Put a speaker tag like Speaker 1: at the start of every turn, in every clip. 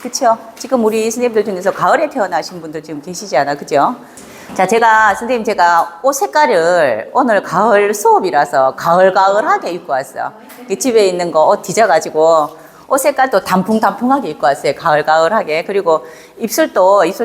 Speaker 1: 그쵸? 지금 우리 선생님들 중에서 가을에 태어나신 분들 지금 계시지 않아, 그죠? 자, 선생님, 제가 옷 색깔을 오늘 가을 수업이라서 가을가을하게 입고 왔어. 집에 있는 거 옷 뒤져가지고 옷 색깔도 단풍단풍하게 입고 왔어요. 가을가을하게. 그리고 입술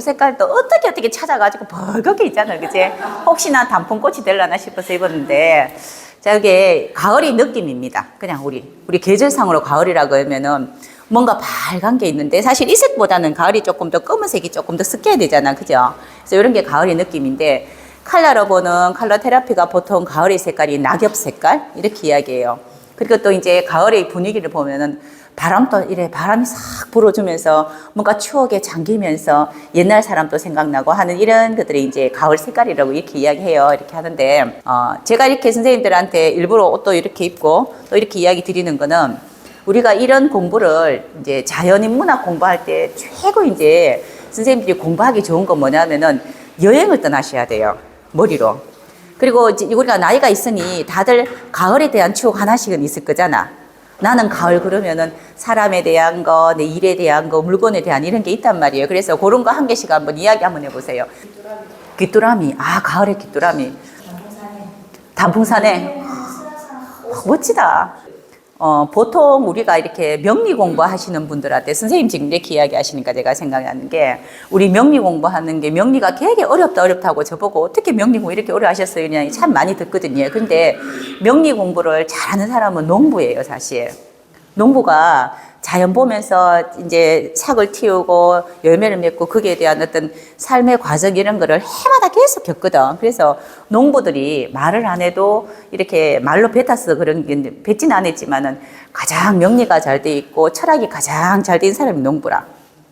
Speaker 1: 색깔도 어떻게 찾아가지고 벌겋게 있잖아요. 그치? 혹시나 단풍꽃이 되려나 싶어서 입었는데, 자, 이게 가을이 느낌입니다. 그냥 우리 계절상으로 가을이라고 하면은 뭔가 빨간 게 있는데 사실 이 색보다는 가을이 조금 더 검은색이 조금 더 섞여야 되잖아. 그죠? 그래서 이런 게 가을의 느낌인데 컬러로 보는 컬러 테라피가 보통 가을의 색깔이 낙엽 색깔 이렇게 이야기해요. 그리고 또 이제 가을의 분위기를 보면은 바람이 싹 불어주면서 뭔가 추억에 잠기면서 옛날 사람도 생각나고 하는 이런 것들이 이제 가을 색깔이라고 이렇게 이야기해요. 이렇게 하는데, 제가 이렇게 선생님들한테 일부러 옷도 이렇게 입고 또 이렇게 이야기 드리는 거는 우리가 이런 공부를 이제 자연인문학 공부할 때 최고 이제 선생님들이 공부하기 좋은 건 뭐냐면은 여행을 떠나셔야 돼요. 머리로. 그리고 이제 우리가 나이가 있으니 다들 가을에 대한 추억 하나씩은 있을 거잖아. 나는 가을 그러면은 사람에 대한 거, 내 일에 대한 거, 물건에 대한 이런 게 있단 말이에요. 그래서 그런 거 한 개씩 한번 이야기 한번 해보세요. 귀뚜라미. 아, 가을에 귀뚜라미. 단풍산에. 멋지다. 보통 우리가 이렇게 명리 공부하시는 분들한테 선생님 지금 이렇게 이야기 하시니까 제가 생각나는 게 우리 명리 공부하는 게 명리가 되게 어렵다고 저보고 어떻게 명리 공부 이렇게 오래 하셨어요? 그냥 참 많이 듣거든요. 근데 명리 공부를 잘하는 사람은 농부예요, 사실. 농부가 자연 보면서 이제 삭을 틔우고 열매를 맺고 거기에 대한 어떤 삶의 과정 이런 거를 해마다 계속 겪거든. 그래서 농부들이 말을 안 해도 이렇게 말로 뱉어서 그런 게 뱉지는 않았지만은 가장 명리가 잘 돼 있고 철학이 가장 잘 된 사람이 농부라.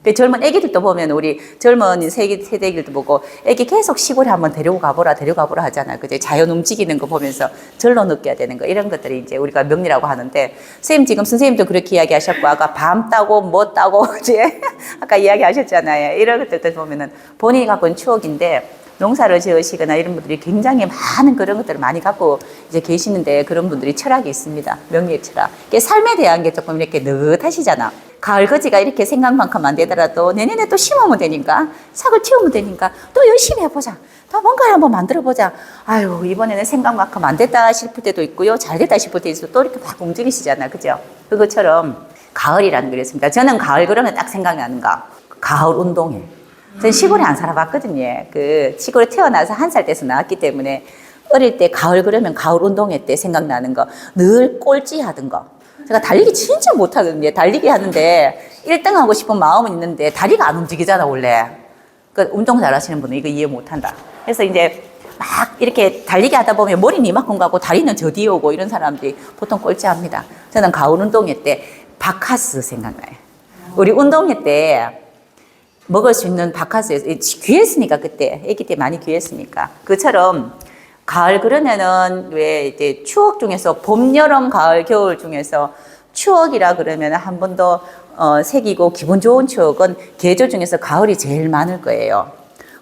Speaker 1: 그 젊은 애기들도 보면 우리 젊은 세대들도 보고 애기 계속 시골에 한번 데리고 가보라 하잖아. 그제 자연 움직이는 거 보면서 절로 느껴야 되는 거 이런 것들이 이제 우리가 명리라고 하는데 선생님도 그렇게 이야기하셨고 아까 밤 따고 뭐 따고 이제 아까 이야기하셨잖아요. 이런 것들 보면은 본인이 갖고 있는 추억인데 농사를 지으시거나 이런 분들이 굉장히 많은 그런 것들을 많이 갖고 이제 계시는데 그런 분들이 철학이 있습니다. 명리의 철학. 삶에 대한 게 조금 이렇게 느긋하시잖아. 가을 거지가 이렇게 생각만큼 안 되더라도 내년에 또 심으면 되니까 삭을 틔우면 되니까 또 열심히 해보자. 또 뭔가를 한번 만들어보자. 아유 이번에는 생각만큼 안 됐다 싶을 때도 있고요. 잘 됐다 싶을 때도 있고 또 이렇게 막 움직이시잖아. 그죠? 그것처럼 가을이라는 게 있습니다. 저는 가을 그러면 딱 생각나는 거. 가을 운동회. 저는 시골에 안 살아봤거든요. 시골에 태어나서 1살 때서 나왔기 때문에 어릴 때 가을 그러면 가을 운동회 때 생각나는 거. 늘 꼴찌 하던 거. 제가 달리기 진짜 못하거든요. 달리기 하는데 1등 하고 싶은 마음은 있는데 다리가 안 움직이잖아, 원래. 운동 잘 하시는 분은 이거 이해 못한다. 그래서 이제 막 이렇게 달리기 하다 보면 머리는 이만큼 가고 다리는 저 뒤에 오고 이런 사람들이 보통 꼴찌합니다. 저는 가을 운동회 때 바카스 생각나요. 우리 운동회 때 먹을 수 있는 바카스 귀했으니까 그때 애기 때 많이 귀했으니까 그처럼 가을 그러면은 왜 이제 추억 중에서 봄, 여름, 가을, 겨울 중에서 추억이라 그러면 한 번 더 새기고 기분 좋은 추억은 계절 중에서 가을이 제일 많을 거예요.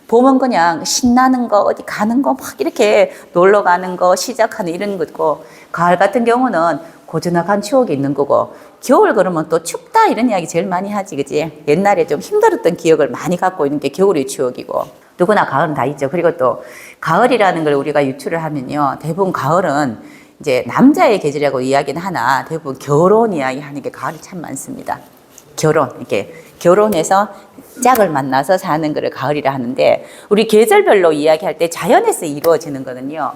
Speaker 1: 봄은 그냥 신나는 거 어디 가는 거 막 이렇게 놀러 가는 거 시작하는 이런 거고 가을 같은 경우는 고즈넉한 추억이 있는 거고 겨울 그러면 또 춥다 이런 이야기 제일 많이 하지 그지? 옛날에 좀 힘들었던 기억을 많이 갖고 있는 게 겨울의 추억이고 누구나 가을은 다 있죠. 그리고 또 가을이라는 걸 우리가 유추를 하면요. 대부분 가을은 이제 남자의 계절이라고 이야기는 하나 대부분 결혼 이야기 하는 게 가을이 참 많습니다. 이렇게 결혼해서 짝을 만나서 사는 거를 가을이라 하는데 우리 계절별로 이야기할 때 자연에서 이루어지는 거는요.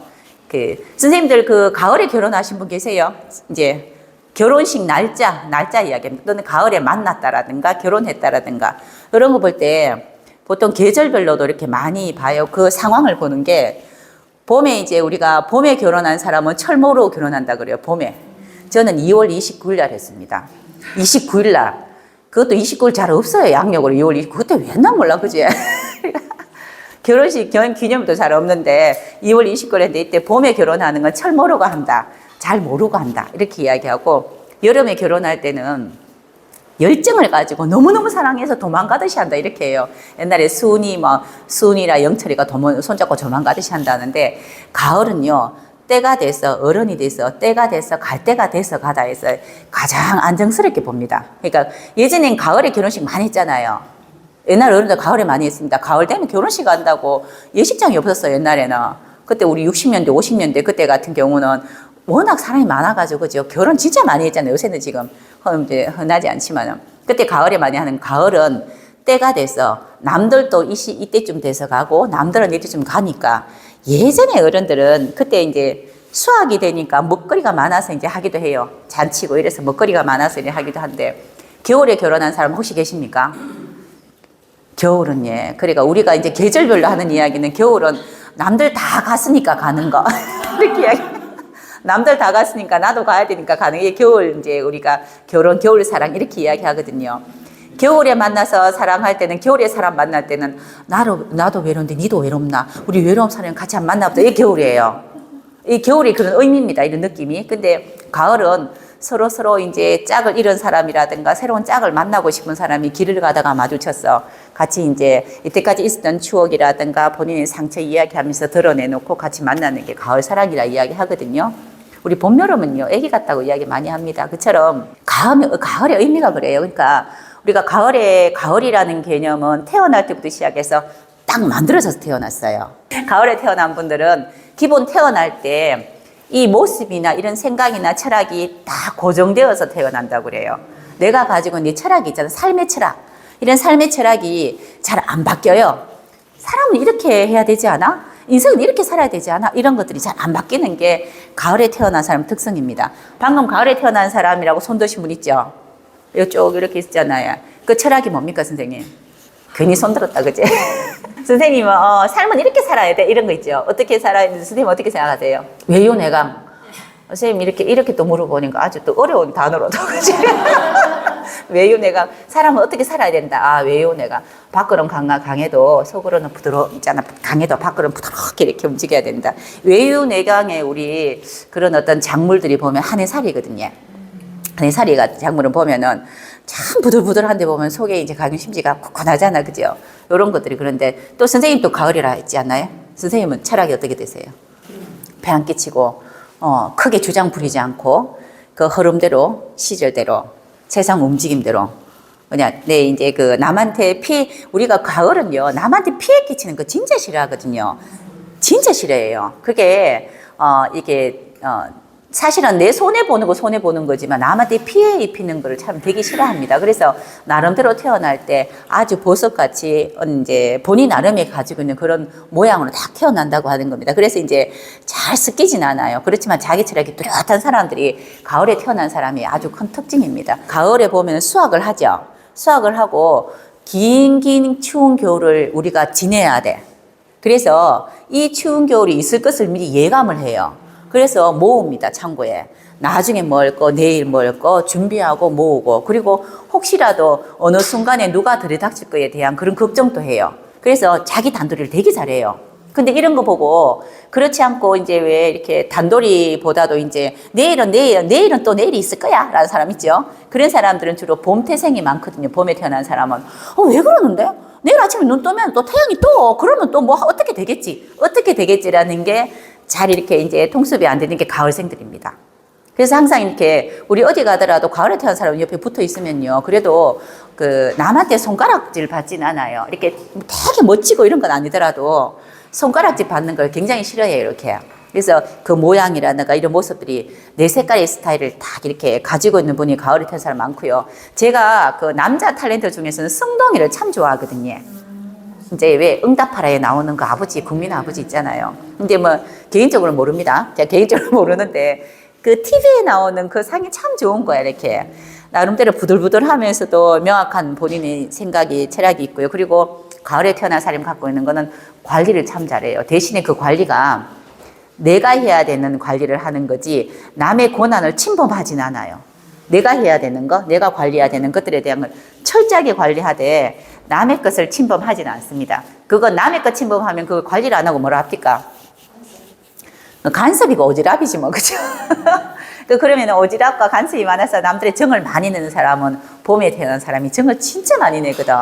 Speaker 1: 선생님들 가을에 결혼하신 분 계세요? 이제 결혼식 날짜 이야기합니다. 또는 가을에 만났다라든가 결혼했다라든가 이런 거 볼 때 보통 계절별로도 이렇게 많이 봐요. 그 상황을 보는 게 봄에 이제 우리가 봄에 결혼한 사람은 철모로 결혼한다 그래요. 봄에. 저는 2월 29일 날 했습니다. 29일 날. 그것도 29일 잘 없어요. 양력으로 2월 29일. 그때 왜 했나 몰라. 그지? 결혼식 기념도 잘 없는데 2월 29일 했는데 이때 봄에 결혼하는 건 철모로가 한다. 잘 모르고 한다. 이렇게 이야기하고 여름에 결혼할 때는 열정을 가지고 너무너무 사랑해서 도망가듯이 한다 이렇게 해요. 옛날에 수은이라 영철이가 손잡고 도망가듯이 한다는데 가을은요 때가 돼서 어른이 돼서 때가 돼서 갈 때가 돼서 가다 해서 가장 안정스럽게 봅니다. 그러니까 예전엔 가을에 결혼식 많이 했잖아요. 옛날 어른들 가을에 많이 했습니다. 가을 되면 결혼식 한다고 예식장이 없었어요, 옛날에는. 그때 우리 60년대, 50년대 그때 같은 경우는 워낙 사람이 많아가지고, 그죠? 결혼 진짜 많이 했잖아요. 요새는 지금 이제 흔하지 않지만은. 그때 가을에 많이 하는 가을은 때가 돼서 남들도 이때쯤 돼서 가고 남들은 이때쯤 가니까 예전에 어른들은 그때 이제 수학이 되니까 먹거리가 많아서 이제 하기도 해요. 잔치고 이래서 먹거리가 많아서 이제 하기도 한데 겨울에 결혼한 사람 혹시 계십니까? 겨울은 예. 그러니까 우리가 이제 계절별로 하는 이야기는 겨울은 남들 다 갔으니까 가는 거. 이렇게 이야기. 남들 다 갔으니까 나도 가야 되니까 가는 게 겨울 이제 우리가 결혼 겨울 사랑 이렇게 이야기하거든요. 겨울에 만나서 사랑할 때는 겨울에 사람 만날 때는 나도 외로운데 니도 외롭나? 우리 외로운 사람 같이 한번 만나보자. 이게 겨울이에요. 이 겨울이 그런 의미입니다. 이런 느낌이. 근데 가을은 서로 이제 짝을 잃은 사람이라든가 새로운 짝을 만나고 싶은 사람이 길을 가다가 마주쳤어. 같이 이제 이때까지 있었던 추억이라든가 본인의 상처 이야기하면서 드러내놓고 같이 만나는 게 가을 사랑이라 이야기하거든요. 우리 봄, 여름은요, 애기 같다고 이야기 많이 합니다. 그처럼 가을의 의미가 그래요. 그러니까 우리가 가을이라는 개념은 태어날 때부터 시작해서 딱 만들어져서 태어났어요. 가을에 태어난 분들은 기본 태어날 때 이 모습이나 이런 생각이나 철학이 다 고정되어서 태어난다고 그래요. 내가 가지고 있는 철학이 있잖아요. 삶의 철학. 이런 삶의 철학이 잘 안 바뀌어요. 사람은 이렇게 해야 되지 않아? 인생은 이렇게 살아야 되지 않아? 이런 것들이 잘 안 바뀌는 게 가을에 태어난 사람 특성입니다. 방금 가을에 태어난 사람이라고 손 드신 분 있죠? 이쪽 이렇게 있잖아요. 그 철학이 뭡니까, 선생님? 괜히 손 들었다, 그지? 선생님은 삶은 이렇게 살아야 돼 이런 거 있죠. 어떻게 살아야 되는지 선생님 어떻게 생각하세요? 외유내강. 선생님 이렇게 또 물어보니까 아주 또 어려운 단어로도 그지? 외유내강. 사람은 어떻게 살아야 된다. 아, 외유내강. 밖으로는 강해도 속으로는 있잖아. 강해도 밖으로는 부드럽게 이렇게 움직여야 된다. 외유내강에 우리 그런 어떤 작물들이 보면 한해살이거든요. 한해살이가 작물을 보면은 참 부들부들한데 보면 속에 이제 가균심지가 굳굳하잖아, 그죠? 이런 것들이. 그런데 또 선생님 또 가을이라 했지 않나요? 선생님은 철학이 어떻게 되세요? 배 안 끼치고 크게 주장 부리지 않고 그 흐름대로 시절대로 세상 움직임대로 이제 그 남한테 우리가 가을은요 남한테 피해 끼치는 거 진짜 싫어하거든요. 진짜 싫어해요. 그게 이게 사실은 내 손해보는 거 손해보는 거지만 남한테 피해 입히는 걸 참 되게 싫어합니다. 그래서 나름대로 태어날 때 아주 보석같이 이제 본인 나름에 가지고 있는 그런 모양으로 딱 태어난다고 하는 겁니다. 그래서 이제 잘 습기진 않아요. 그렇지만 자기 철학이 뚜렷한 사람들이 가을에 태어난 사람이 아주 큰 특징입니다. 가을에 보면 수학을 하죠. 수학을 하고 긴 추운 겨울을 우리가 지내야 돼. 그래서 이 추운 겨울이 있을 것을 미리 예감을 해요. 그래서 모읍니다, 창고에. 나중에 먹을 거, 내일 먹을 거 준비하고 모으고, 그리고 혹시라도 어느 순간에 누가 들이닥칠 거에 대한 그런 걱정도 해요. 그래서 자기 단도리를 되게 잘해요. 근데 이런 거 보고, 그렇지 않고, 이제 왜 이렇게 단도리보다도 이제 내일은 또 내일이 있을 거야 라는 사람 있죠? 그런 사람들은 주로 봄 태생이 많거든요. 봄에 태어난 사람은. 왜 그러는데? 내일 아침에 눈 뜨면 또 태양이 그러면 또 뭐 어떻게 되겠지라는 게 잘 이렇게 이제 통습이 안 되는 게 가을생들입니다. 그래서 항상 이렇게 우리 어디 가더라도 가을에 태어난 사람 옆에 붙어 있으면요. 그래도 그 남한테 손가락질 받진 않아요. 이렇게 되게 멋지고 이런 건 아니더라도 손가락질 받는 걸 굉장히 싫어해요, 이렇게. 그래서 그 모양이라든가 이런 모습들이 내 색깔의 스타일을 다 이렇게 가지고 있는 분이 가을에 태어난 사람 많고요. 제가 그 남자 탤런트 중에서는 승동이를 참 좋아하거든요. 이제 왜 응답하라에 나오는 그 아버지, 국민 아버지 있잖아요. 근데 뭐 개인적으로 모릅니다. 제가 개인적으로 모르는데 그 TV에 나오는 그 상이 참 좋은 거야, 이렇게. 나름대로 부들부들 하면서도 명확한 본인의 생각이, 철학이 있고요. 그리고 가을에 태어난 사람이 갖고 있는 거는 관리를 참 잘해요. 대신에 그 관리가 내가 해야 되는 관리를 하는 거지 남의 권한을 침범하진 않아요. 내가 해야 되는 거, 내가 관리해야 되는 것들에 대한 걸 철저하게 관리하되 남의 것을 침범하지는 않습니다. 그거 남의 것 침범하면 그걸 관리를 안 하고 뭐라 합니까? 간섭이고 오지랖이지 뭐, 그죠? 그러면 오지랖과 간섭이 많아서 남들의 정을 많이 내는 사람은 봄에 태어난 사람이 정을 진짜 많이 내거든.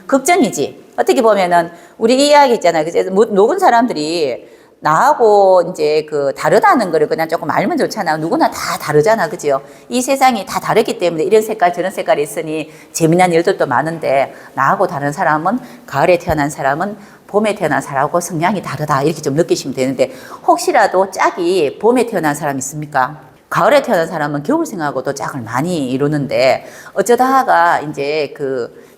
Speaker 1: 걱정이지. 어떻게 보면은 우리 이야기 있잖아요. 그죠? 녹은 사람들이 나하고 이제 그 다르다는 거를 그냥 조금 알면 좋잖아. 누구나 다 다르잖아. 그죠? 이 세상이 다 다르기 때문에 이런 색깔, 저런 색깔이 있으니 재미난 일들도 많은데, 나하고 다른 사람은, 가을에 태어난 사람은 봄에 태어난 사람하고 성향이 다르다. 이렇게 좀 느끼시면 되는데, 혹시라도 짝이 봄에 태어난 사람 있습니까? 가을에 태어난 사람은 겨울 생하고도 짝을 많이 이루는데, 어쩌다가 이제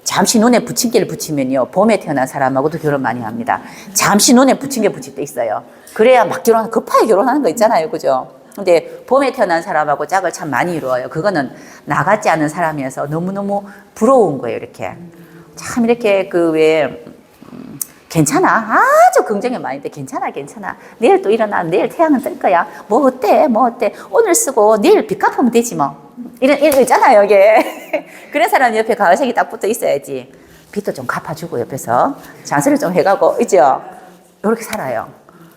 Speaker 1: 잠시 눈에 부침개를 붙이면요, 봄에 태어난 사람하고도 결혼 많이 합니다. 잠시 눈에 부침개 붙일 때 있어요. 그래야 막 급하게 결혼하는 거 있잖아요. 그죠? 근데 봄에 태어난 사람하고 짝을 참 많이 이루어요. 그거는 나 같지 않은 사람이어서 너무너무 부러운 거예요. 이렇게. 참 이렇게 괜찮아. 아주 긍정의 마인드. 괜찮아. 내일 또 일어나. 내일 태양은 뜰 거야. 뭐 어때? 오늘 쓰고 내일 빚 갚으면 되지 뭐. 이런 거 있잖아요, 이게. 그런 사람 옆에 가을색이 딱 붙어 있어야지. 빚도 좀 갚아주고 옆에서 잔소리 좀 해가고, 있죠? 이렇게 살아요.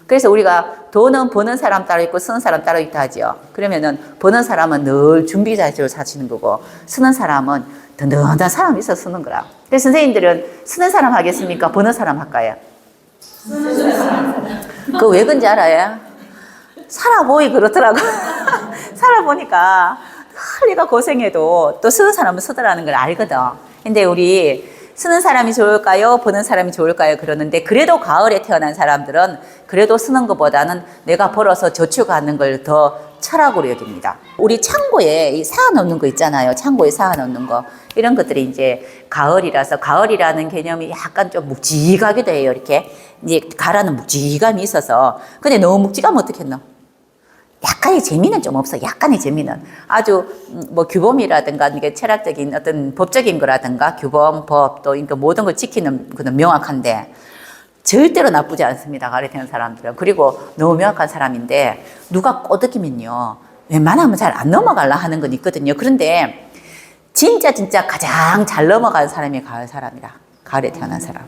Speaker 1: 그래서 우리가 돈은 버는 사람 따로 있고 쓰는 사람 따로 있다 하죠. 그러면은 버는 사람은 늘 준비자재로 사시는 거고, 쓰는 사람은 든든한 사람이 있어 쓰는 거라. 그래서 선생님들은 쓰는 사람 하겠습니까? 버는 사람 할까요? 쓰는 사람. 그거 왜 그런지 알아요? 살아보이 그렇더라고. 살아보니까 헐리가 고생해도 또 쓰는 사람은 쓰더라는 걸 알거든. 근데 우리 쓰는 사람이 좋을까요? 버는 사람이 좋을까요? 그러는데, 그래도 가을에 태어난 사람들은 그래도 쓰는 것보다는 내가 벌어서 저축하는 걸 더 철학으로 여깁니다. 우리 창고에 쌓아놓는 거 있잖아요. 창고에 쌓아놓는 거. 이런 것들이 이제 가을이라서, 가을이라는 개념이 약간 좀 묵직하기도 해요. 이렇게. 이제 가라는 묵직함이 있어서. 근데 너무 묵직하면 어떻겠노? 약간의 재미는 좀 없어. 약간의 재미는. 아주 규범이라든가 이게 철학적인 어떤 법적인 거라든가 규범, 법, 또 그러니까 모든 걸 지키는 그는 명확한데 절대로 나쁘지 않습니다. 가을에 태어난 사람들은. 그리고 너무 명확한 사람인데 누가 꼬드기면요, 웬만하면 잘 안 넘어가려 하는 건 있거든요. 그런데 진짜 가장 잘 넘어가는 사람이 가을 사람이라. 가을에 태어난 사람.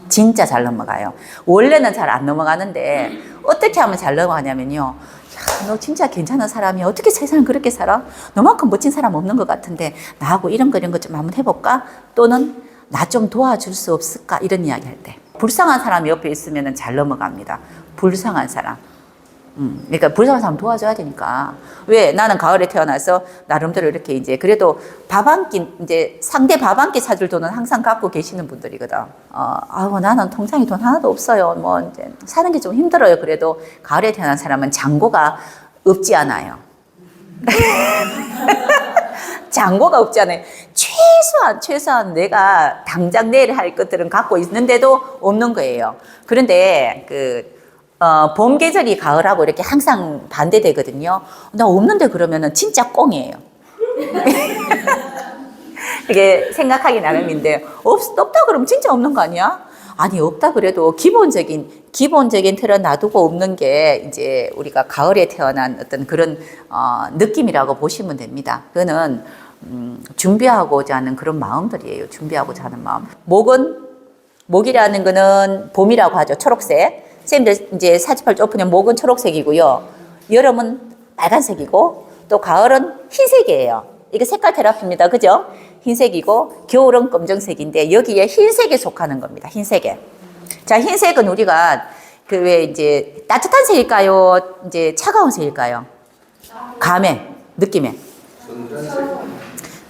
Speaker 1: 진짜 잘 넘어가요. 원래는 잘 안 넘어가는데 어떻게 하면 잘 넘어가냐면요, 야, 너 진짜 괜찮은 사람이야. 어떻게 세상을 그렇게 살아? 너만큼 멋진 사람 없는 것 같은데 나하고 이런 거 좀 한번 해볼까? 또는 나 좀 도와줄 수 없을까? 이런 이야기 할 때. 불쌍한 사람이 옆에 있으면 잘 넘어갑니다. 불쌍한 사람. 그러니까 불쌍한 사람 도와줘야 되니까. 왜? 나는 가을에 태어나서 나름대로 이렇게 이제 그래도 밥 한 끼, 이제 상대 밥 한 끼 사줄 돈은 항상 갖고 계시는 분들이거든. 나는 통장에 돈 하나도 없어요. 이제 사는 게 좀 힘들어요. 그래도 가을에 태어난 사람은 잔고가 없지 않아요. 잔고가 없지 않아요. 최소한 내가 당장 내일 할 것들은 갖고 있는데도 없는 거예요. 그런데 봄 계절이 가을하고 이렇게 항상 반대되거든요. 나 없는데 그러면은 진짜 꽁이에요. 이게 생각하기 나름인데, 없다 그러면 진짜 없는 거 아니야? 아니, 없다 그래도 기본적인 틀은 놔두고 없는 게 이제 우리가 가을에 태어난 어떤 그런 느낌이라고 보시면 됩니다. 그거는 준비하고자 하는 그런 마음들이에요. 준비하고자 하는 마음. 목이라는 거는 봄이라고 하죠. 초록색. 선생님들 이제 48조 오픈은 목은 초록색이고요. 여름은 빨간색이고 또 가을은 흰색이에요. 이게 색깔 테라피입니다. 그죠? 흰색이고 겨울은 검정색인데 여기에 흰색에 속하는 겁니다. 흰색에. 자, 흰색은 우리가 왜 이제 따뜻한 색일까요? 이제 차가운 색일까요? 감에, 느낌에.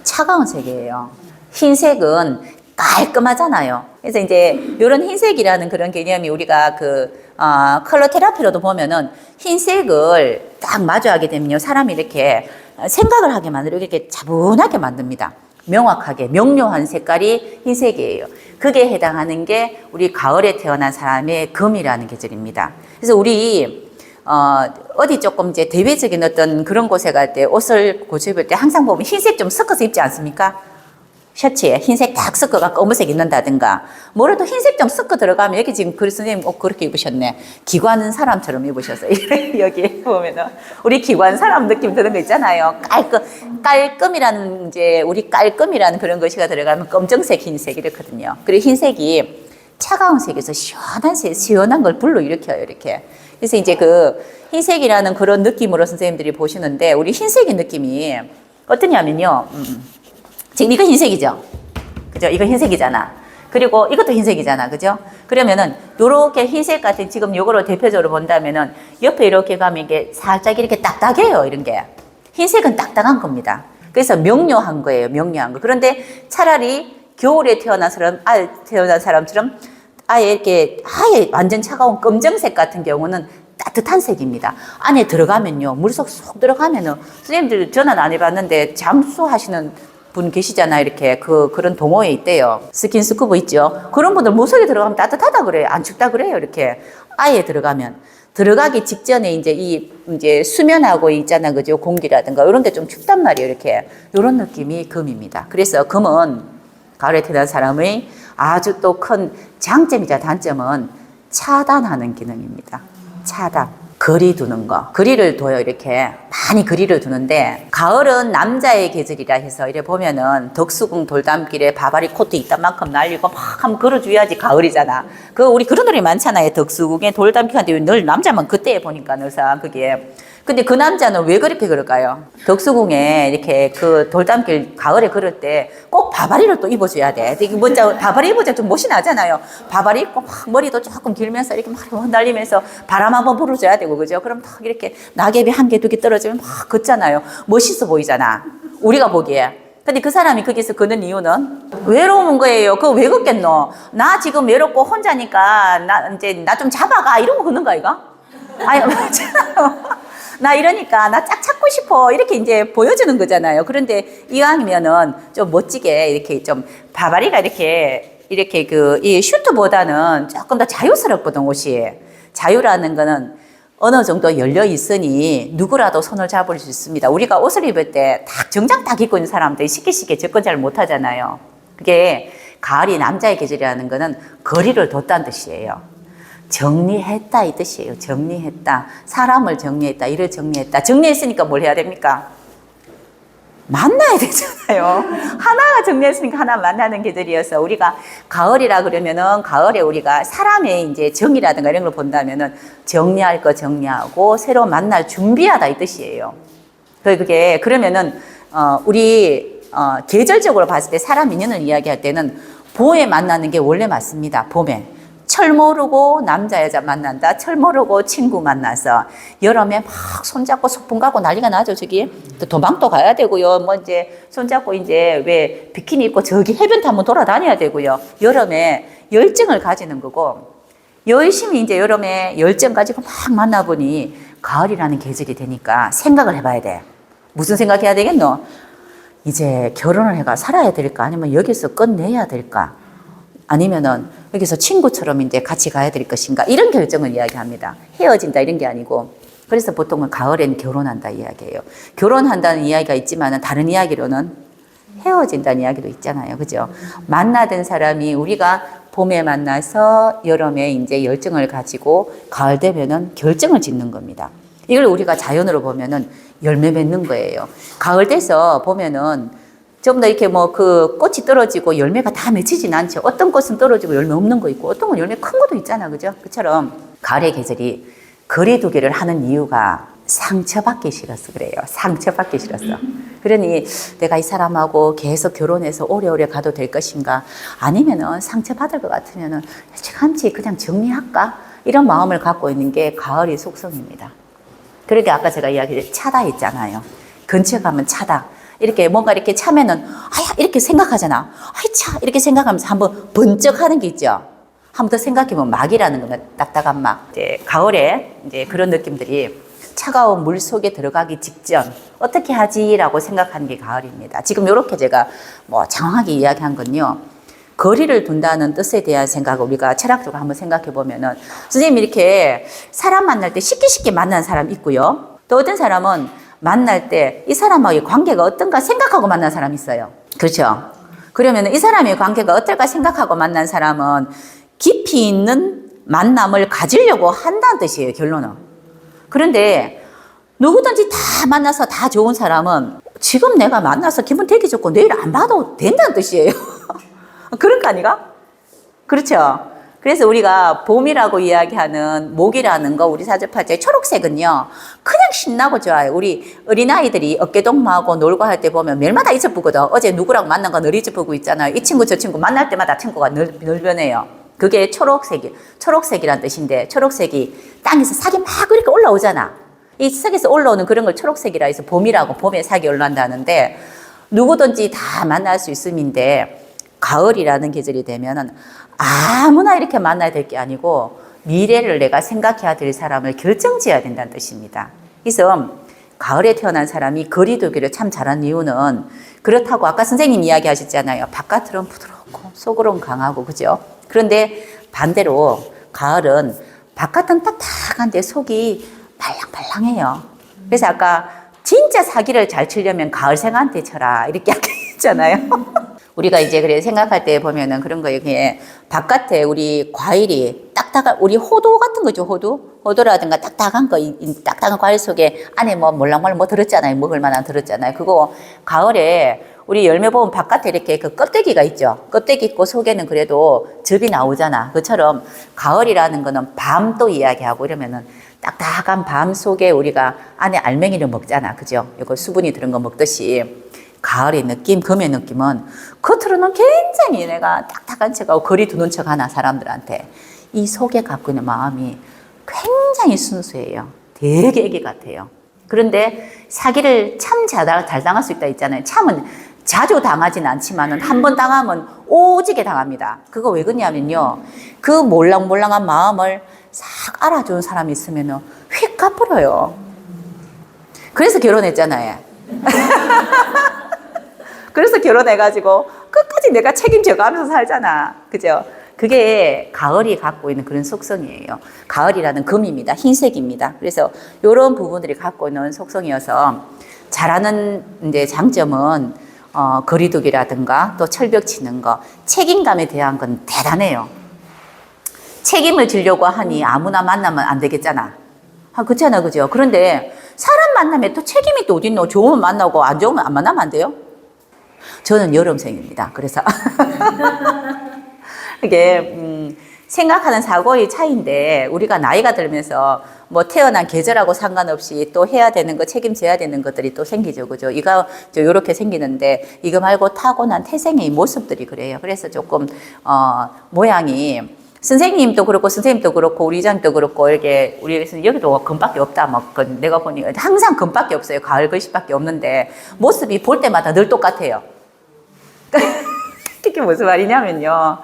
Speaker 1: 차가운 색이에요. 흰색은 깔끔하잖아요. 그래서 이제 이런 흰색이라는 그런 개념이 우리가 컬러 테라피로도 보면은 흰색을 딱 마주하게 되면요, 사람이 이렇게 생각을 하게 만들고 이렇게 차분하게 만듭니다. 명확하게 명료한 색깔이 흰색이에요. 그게 해당하는 게 우리 가을에 태어난 사람의 금이라는 계절입니다. 그래서 우리 어디 조금 이제 대외적인 어떤 그런 곳에 갈 때 옷을 고쳐 입을 때 항상 보면 흰색 좀 섞어서 입지 않습니까? 셔츠에 흰색 딱 섞어가 검은색 입는다든가, 뭐라도 흰색 좀 섞어 들어가면, 여기 지금 그 선생님 옷 그렇게 입으셨네. 기관 사람처럼 입으셨어요. 여기 보면은 우리 기관 사람 느낌 드는 거 있잖아요. 깔끔이라는 이제 우리 깔끔이라는 그런 것이가 들어가면 검정색, 흰색 이렇거든요. 그리고 흰색이 차가운 색에서 시원한 걸 불러일으켜요. 이렇게. 그래서 이제 흰색이라는 그런 느낌으로 선생님들이 보시는데, 우리 흰색의 느낌이 어떠냐면요. 지금 이거 흰색이죠? 그죠? 이거 흰색이잖아. 그리고 이것도 흰색이잖아. 그죠? 그러면은 요렇게 흰색 같은 지금 요거를 대표적으로 본다면은 옆에 이렇게 가면 이게 살짝 이렇게 딱딱해요. 이런 게. 흰색은 딱딱한 겁니다. 그래서 명료한 거예요. 명료한 거. 그런데 차라리 겨울에 태어난 사람처럼 아예 이렇게 아예 완전 차가운 검정색 같은 경우는 따뜻한 색입니다. 안에 들어가면요. 물속 쏙 들어가면은 선생님들 전화는 안 해봤는데 잠수하시는 분 계시잖아요. 이렇게 그런 동호회 있대요. 스킨스쿠버 있죠. 그런 분들 물속에 들어가면 따뜻하다 그래요. 안 춥다 그래요. 이렇게 아예 들어가기 직전에 이제 수면하고 있잖아. 그죠? 공기라든가 이런 게 좀 춥단 말이에요. 이렇게 이런 느낌이 금입니다. 그래서 금은 가을에 태어난 사람의 아주 또 큰 장점이자 단점은 차단하는 기능입니다. 차단. 거리 두는 거. 거리를 둬요, 이렇게. 많이 거리를 두는데, 가을은 남자의 계절이라 해서, 이래 보면은, 덕수궁 돌담길에 바바리 코트 이딴 만큼 날리고 막 하면 걸어줘야지 가을이잖아. 우리 그런 노래 많잖아요. 덕수궁에 돌담길 한데 늘 남자만 그때 보니까 늘상 그게. 근데 그 남자는 왜 그렇게 걸을까요? 덕수궁에 이렇게 그 돌담길 가을에 걸을 때 꼭 바바리를 또 입어줘야 돼. 이게 먼저 바바리 입어줘야 좀 멋이 나잖아요. 바바리 입고 막 머리도 조금 길면서 이렇게 막 날리면서 바람 한번 불어줘야 되고, 그죠? 그럼 딱 이렇게 낙엽이 한 개, 두 개 떨어지면 막 걷잖아요. 멋있어 보이잖아. 우리가 보기에. 근데 그 사람이 거기서 걷는 이유는 외로운 거예요. 그거 왜 걷겠노? 나 지금 외롭고 혼자니까 나 좀 잡아가. 이런 거 걷는 거 아이가? 아니, 나 이러니까 나 짝 찾고 싶어 이렇게 이제 보여주는 거잖아요. 그런데 이왕이면은 좀 멋지게 이렇게 좀 바바리가 이렇게 이 슈트보다는 조금 더 자유스럽거든. 옷이. 자유라는 거는 어느 정도 열려 있으니 누구라도 손을 잡을 수 있습니다. 우리가 옷을 입을 때 딱 정장 딱 입고 있는 사람들이 쉽게 접근 잘 못하잖아요. 그게 가을이 남자의 계절이라는 거는 거리를 뒀다는 뜻이에요. 정리했다 이 뜻이에요. 정리했다. 사람을 정리했다. 일을 정리했다. 정리했으니까 뭘 해야 됩니까? 만나야 되잖아요. 하나가 정리했으니까 하나 만나는 계절이어서 우리가 가을이라 그러면은 가을에 우리가 사람의 이제 정이라든가 이런 걸 본다면은 정리할 거 정리하고 새로 만날 준비하다 이 뜻이에요. 그게 그러면은 우리 계절적으로 봤을 때 사람 인연을 이야기할 때는 봄에 만나는 게 원래 맞습니다. 봄에. 철 모르고 남자 여자 만난다. 철 모르고 친구 만나서 여름에 막 손잡고 소풍 가고 난리가 나죠. 저기 또 도망도 가야 되고요. 뭐 이제 손잡고 이제 왜 비키니 입고 저기 해변 한번 돌아다녀야 되고요. 여름에 열정을 가지는 거고 열심히 이제 여름에 열정 가지고 막 만나보니 가을이라는 계절이 되니까 생각을 해봐야 돼. 무슨 생각해야 되겠노? 이제 결혼을 해가 살아야 될까? 아니면 여기서 끝내야 될까? 아니면은 여기서 친구처럼 이제 같이 가야 될 것인가? 이런 결정을 이야기합니다. 헤어진다 이런 게 아니고. 그래서 보통은 가을엔 결혼한다 이야기예요. 결혼한다는 이야기가 있지만은 다른 이야기로는 헤어진다는 이야기도 있잖아요. 그죠? 만나던 사람이 우리가 봄에 만나서 여름에 이제 열정을 가지고 가을 되면은 결정을 짓는 겁니다. 이걸 우리가 자연으로 보면은 열매 맺는 거예요. 가을 돼서 보면은 좀 더 이렇게 뭐 그 꽃이 떨어지고 열매가 다 맺히진 않죠. 어떤 꽃은 떨어지고 열매 없는 거 있고 어떤 건 열매 큰 것도 있잖아. 그죠? 그처럼 가을의 계절이 거리두기를 하는 이유가 상처받기 싫어서 그래요. 상처받기 싫어서. 그러니 내가 이 사람하고 계속 결혼해서 오래오래 가도 될 것인가? 아니면은 상처받을 것 같으면은 일찌감치 그냥 정리할까? 이런 마음을 갖고 있는 게 가을의 속성입니다. 그러니까 아까 제가 이야기를 차다 했잖아요. 근처에 가면 차다. 이렇게 뭔가 이렇게 차면은 아야 이렇게 생각하잖아. 아이 차 이렇게 생각하면서 한번 번쩍 하는 게 있죠. 한 번 더 생각해보면 막이라는 거면 딱딱한 막. 이제 가을에 이제 그런 느낌들이 차가운 물 속에 들어가기 직전 어떻게 하지라고 생각하는 게 가을입니다. 지금 이렇게 제가 뭐 장황하게 이야기한 건요. 거리를 둔다는 뜻에 대한 생각을 우리가 철학적으로 한번 생각해 보면은 선생님이 이렇게 사람 만날 때 쉽게 만나는 사람 있고요. 또 어떤 사람은 만날 때 이 사람하고의 관계가 어떤가 생각하고 만난 사람이 있어요. 그렇죠? 그러면 이 사람의 관계가 어떨까 생각하고 만난 사람은 깊이 있는 만남을 가지려고 한다는 뜻이에요. 결론은. 그런데 누구든지 다 만나서 다 좋은 사람은 지금 내가 만나서 기분 되게 좋고 내일 안 봐도 된다는 뜻이에요. 그런 거 아니가? 그렇죠? 그래서 우리가 봄이라고 이야기하는 목이라는 거 우리 사주팔자의 초록색은요. 그냥 신나고 좋아요. 우리 어린아이들이 어깨동무하고 놀고 할 때 보면 매일마다 잊어보거든. 어제 누구랑 만난 거 늘 잊어보고 있잖아요. 이 친구 저 친구 만날 때마다 친구가 늘 변해요. 그게 초록색이란 뜻인데 초록색이 땅에서 sak이 막 이렇게 올라오잖아. 이 sak에서 올라오는 그런 걸 초록색이라 해서 봄이라고 봄에 sak이 올라온다는데 누구든지 다 만날 수 있음인데 가을이라는 계절이 되면은 아무나 이렇게 만나야 될 게 아니고 미래를 내가 생각해야 될 사람을 결정지어야 된다는 뜻입니다. 그래서 가을에 태어난 사람이 거리두기를 참 잘하는 이유는 그렇다고 아까 선생님 이야기하셨잖아요. 바깥으로는 부드럽고 속으로는 강하고 그죠? 그런데 반대로 가을은 바깥은 딱딱한데 속이 발랑발랑해요. 그래서 아까 진짜 사기를 잘 치려면 가을 생한테 쳐라 이렇게 했잖아요. 우리가 이제 그래 생각할 때 보면은 그런 거예요. 이게 바깥에 우리 과일이 딱딱한 우리 호두 같은 거죠. 호두라든가 딱딱한 거, 이 딱딱한 과일 속에 안에 뭐 몰랑몰랑 뭐 들었잖아요. 먹을 만한 들었잖아요. 그거 가을에 우리 열매 보면 바깥에 이렇게 그 껍데기가 있죠. 껍데기 있고 속에는 그래도 즙이 나오잖아. 그처럼 가을이라는 거는 밤도 이야기하고 이러면은 딱딱한 밤 속에 우리가 안에 알맹이를 먹잖아. 그죠? 이거 수분이 들은 거 먹듯이. 가을의 느낌, 봄의 느낌은 겉으로는 굉장히 내가 딱딱한 척하고 거리 두는 척 하나 사람들한테 이 속에 갖고 있는 마음이 굉장히 순수해요. 되게 애기 같아요. 그런데 사기를 참 잘 당할 수 있다 있잖아요. 참은 자주 당하진 않지만은 한 번 당하면 오지게 당합니다. 그거 왜 그러냐면요. 그 몰랑몰랑한 마음을 싹 알아주는 사람이 있으면은 휙 갚버려요. 그래서 결혼했잖아요. 그래서 결혼해가지고 끝까지 내가 책임져가면서 살잖아. 그죠? 그게 가을이 갖고 있는 그런 속성이에요. 가을이라는 금입니다. 흰색입니다. 그래서 이런 부분들이 갖고 있는 속성이어서 잘하는 이제 장점은 거리두기라든가 또 철벽 치는 거, 책임감에 대한 건 대단해요. 책임을 지려고 하니 아무나 만나면 안 되겠잖아. 그렇잖아, 그죠? 그런데 사람 만나면 또 책임이 또 어딨노? 좋으면 만나고 안 좋으면 안 만나면 안 돼요? 저는 여름생입니다. 그래서 이게 생각하는 사고의 차이인데 우리가 나이가 들면서 뭐 태어난 계절하고 상관없이 또 해야 되는 거 책임져야 되는 것들이 또 생기죠. 그죠? 이거 요렇게 생기는데 이거 말고 타고난 태생의 모습들이 그래요. 그래서 조금 모양이 선생님도 그렇고 우리 이장도 그렇고 이렇게 우리 여기도 금밖에 없다. 막 내가 보니 항상 금밖에 없어요. 가을 글씨밖에 없는데 모습이 볼 때마다 늘 똑같아요. 그게 무슨 말이냐면요.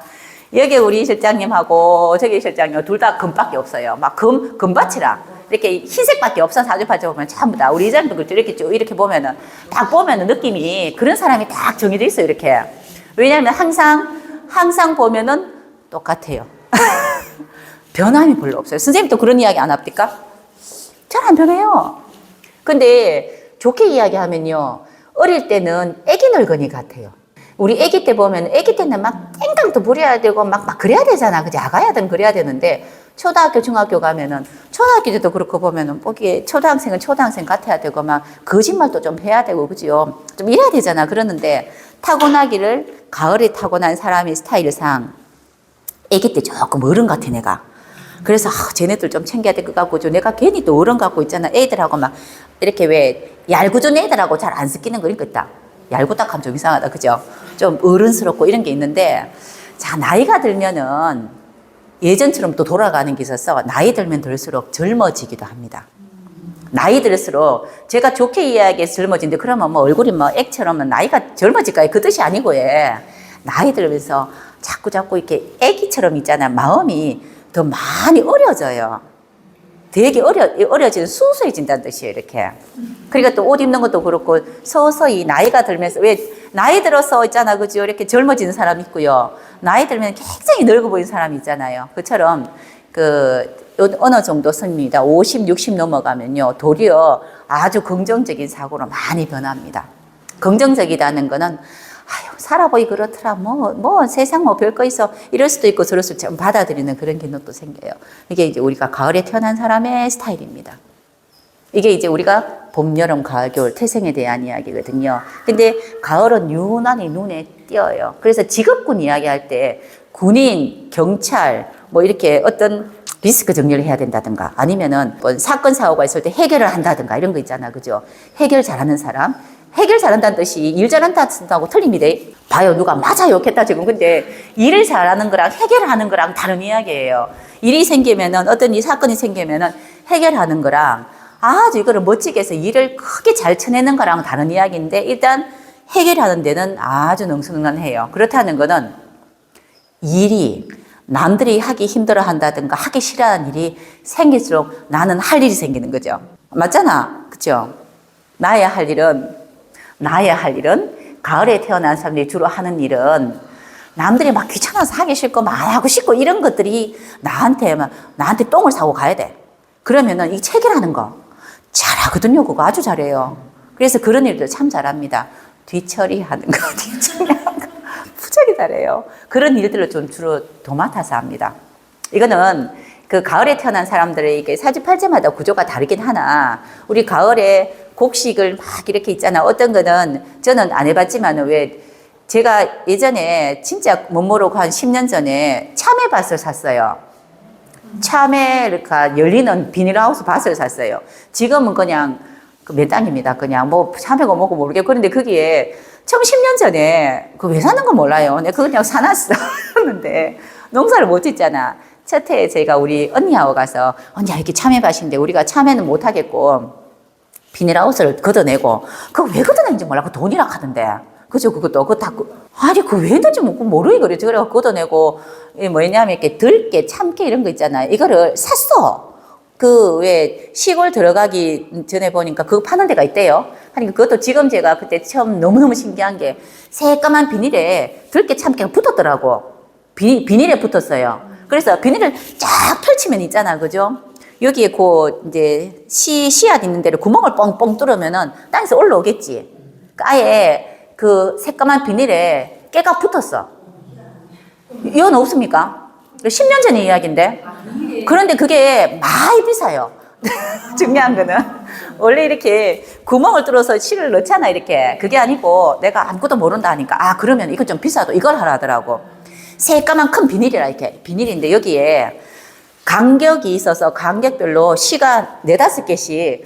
Speaker 1: 여기 우리 실장님하고 저기 실장님 둘 다 금밖에 없어요. 막 금밭이라 이렇게 흰색밖에 없어. 사주팔자 보면 전부 다 우리 이장도 이렇게 쭉 이렇게 보면은 딱 보면은 느낌이 그런 사람이 딱 정해져 있어요. 이렇게. 왜냐하면 항상 보면은 똑같아요. 변함이 별로 없어요. 선생님도 그런 이야기 안 합니까? 잘 안 변해요. 근데 좋게 이야기하면요. 어릴 때는 애기 늙은이 같아요. 우리 애기 때 보면 애기 때는 막 땡깡도 부려야 되고 막 그래야 되잖아. 그지? 아가야든 그래야 되는데 초등학교, 중학교 가면은 초등학교 때도 그렇고 보면은 보기에 초등학생은 초등학생 같아야 되고 막 거짓말도 좀 해야 되고 그지요? 좀 이래야 되잖아. 그러는데 타고나기를 가을에 타고난 사람의 스타일상 애기 때 조금 어른 같아 내가. 그래서 쟤네들 좀 챙겨야 될 것 같고 내가 괜히 또 어른 갖고 있잖아. 애들하고 막 이렇게 왜 얄궂은 애들하고 잘 안 섞이는 거 있다. 얄궂다 하면 좀 이상하다. 그죠? 좀 어른스럽고 이런 게 있는데 자 나이가 들면은 예전처럼 또 돌아가는 게 있어서 나이 들면 들수록 젊어지기도 합니다. 나이 들수록 제가 좋게 이야기해서 젊어지는데 그러면 뭐 얼굴이 뭐 액처럼 나이가 젊어질까요? 그 뜻이 아니고 나이 들면서 자꾸 이렇게 애기처럼 있잖아요. 마음이 더 많이 어려져요. 되게 어려지는 순수해진다는 뜻이에요. 이렇게. 그러니까 또 옷 입는 것도 그렇고 서서히 나이가 들면서 왜 나이 들어서 있잖아. 그죠? 이렇게 젊어지는 사람 있고요. 나이 들면 굉장히 늙어 보이는 사람이 있잖아요. 그처럼 어느 정도 선입니다. 50, 60 넘어가면요. 도리어 아주 긍정적인 사고로 많이 변합니다. 긍정적이라는 거는 아유, 살아보이 그렇더라. 뭐 세상 뭐 별거 있어. 이럴 수도 있고 저럴 수도 있고 받아들이는 그런 기능도 생겨요. 이게 이제 우리가 가을에 태어난 사람의 스타일입니다. 이게 이제 우리가 봄, 여름, 가을, 겨울 태생에 대한 이야기거든요. 근데 가을은 유난히 눈에 띄어요. 그래서 직업군 이야기할 때 군인, 경찰, 뭐 이렇게 어떤 리스크 정리를 해야 된다든가 아니면은 뭐 사건, 사고가 있을 때 해결을 한다든가 이런 거 있잖아. 그죠? 해결 잘하는 사람. 해결 잘한다는 뜻이 일 잘한다고 틀립니다. 봐요. 누가 맞아 욕했다 지금. 근데 일을 잘하는 거랑 해결하는 거랑 다른 이야기예요. 일이 생기면은 어떤 이 사건이 생기면은 해결하는 거랑 아주 이거를 멋지게 해서 일을 크게 잘 쳐내는 거랑 다른 이야기인데 일단 해결하는 데는 아주 능수능란해요. 그렇다는 거는 일이 남들이 하기 힘들어 한다든가 하기 싫어하는 일이 생길수록 나는 할 일이 생기는 거죠. 맞잖아. 그죠? 나야 할 일은 가을에 태어난 사람들이 주로 하는 일은 남들이 막 귀찮아서 하기 싫고 막 하고 싶고 이런 것들이 나한테 똥을 싸고 가야 돼. 그러면은 이 체결하는 거 잘하거든요. 그거 아주 잘해요. 그래서 그런 일들 참 잘합니다. 뒤처리하는 거, 뒷처리하는 거 무지하게 잘해요. 그런 일들을 좀 주로 도맡아서 합니다. 이거는 그 가을에 태어난 사람들의 이게 사주팔자마다 구조가 다르긴 하나 우리 가을에 곡식을 막 이렇게 있잖아. 어떤 거는 저는 안 해봤지만 왜 제가 예전에 진짜 못 모르고 한 10년 전에 참외밭을 샀어요. 참외가 열리는 비닐하우스 밭을 샀어요. 지금은 그냥 몇 땅입니다. 그냥 뭐 참외가 뭐고 모르겠고 그런데 거기에 처음 10년 전에 그 왜 사는 거 몰라요. 내가 그냥 사놨어. 그런데 농사를 못 짓잖아. 첫 해에 제가 우리 언니하고 가서 언니야 이렇게 참외밭인데 우리가 참외는 못 하겠고 비닐하우스를 걷어내고 그거 왜 걷어내는지 몰라. 그 돈이라 하던데. 그죠? 그것도 그거 다 아니 그 왜 했는지 모르겠 그래. 그래서 걷어내고 뭐냐면 이렇게 들깨, 참깨 이런 거 있잖아요. 이거를 샀어. 그 왜 시골 들어가기 전에 보니까 그거 파는 데가 있대요. 하니까 그것도 지금 제가 그때 처음 너무너무 신기한 게 새까만 비닐에 들깨, 참깨가 붙었더라고. 비닐에 붙었어요. 그래서 비닐을 쫙 펼치면 있잖아. 그죠? 여기에 그 이제 씨앗 있는 데를 구멍을 뻥뻥 뚫으면은 땅에서 올라오겠지. 아예 그 새까만 비닐에 깨가 붙었어. 이건 없습니까? 10년 전의 이야기인데. 그런데 그게 많이 비싸요. 중요한 거는 원래 이렇게 구멍을 뚫어서 씨를 넣잖아. 이렇게 그게 아니고 내가 아무것도 모른다 하니까 아 그러면 이거 좀 비싸도 이걸 하라 하더라고. 새까만 큰 비닐이라 이렇게 비닐인데 여기에 간격이 있어서 간격별로 씨가 4-5개씩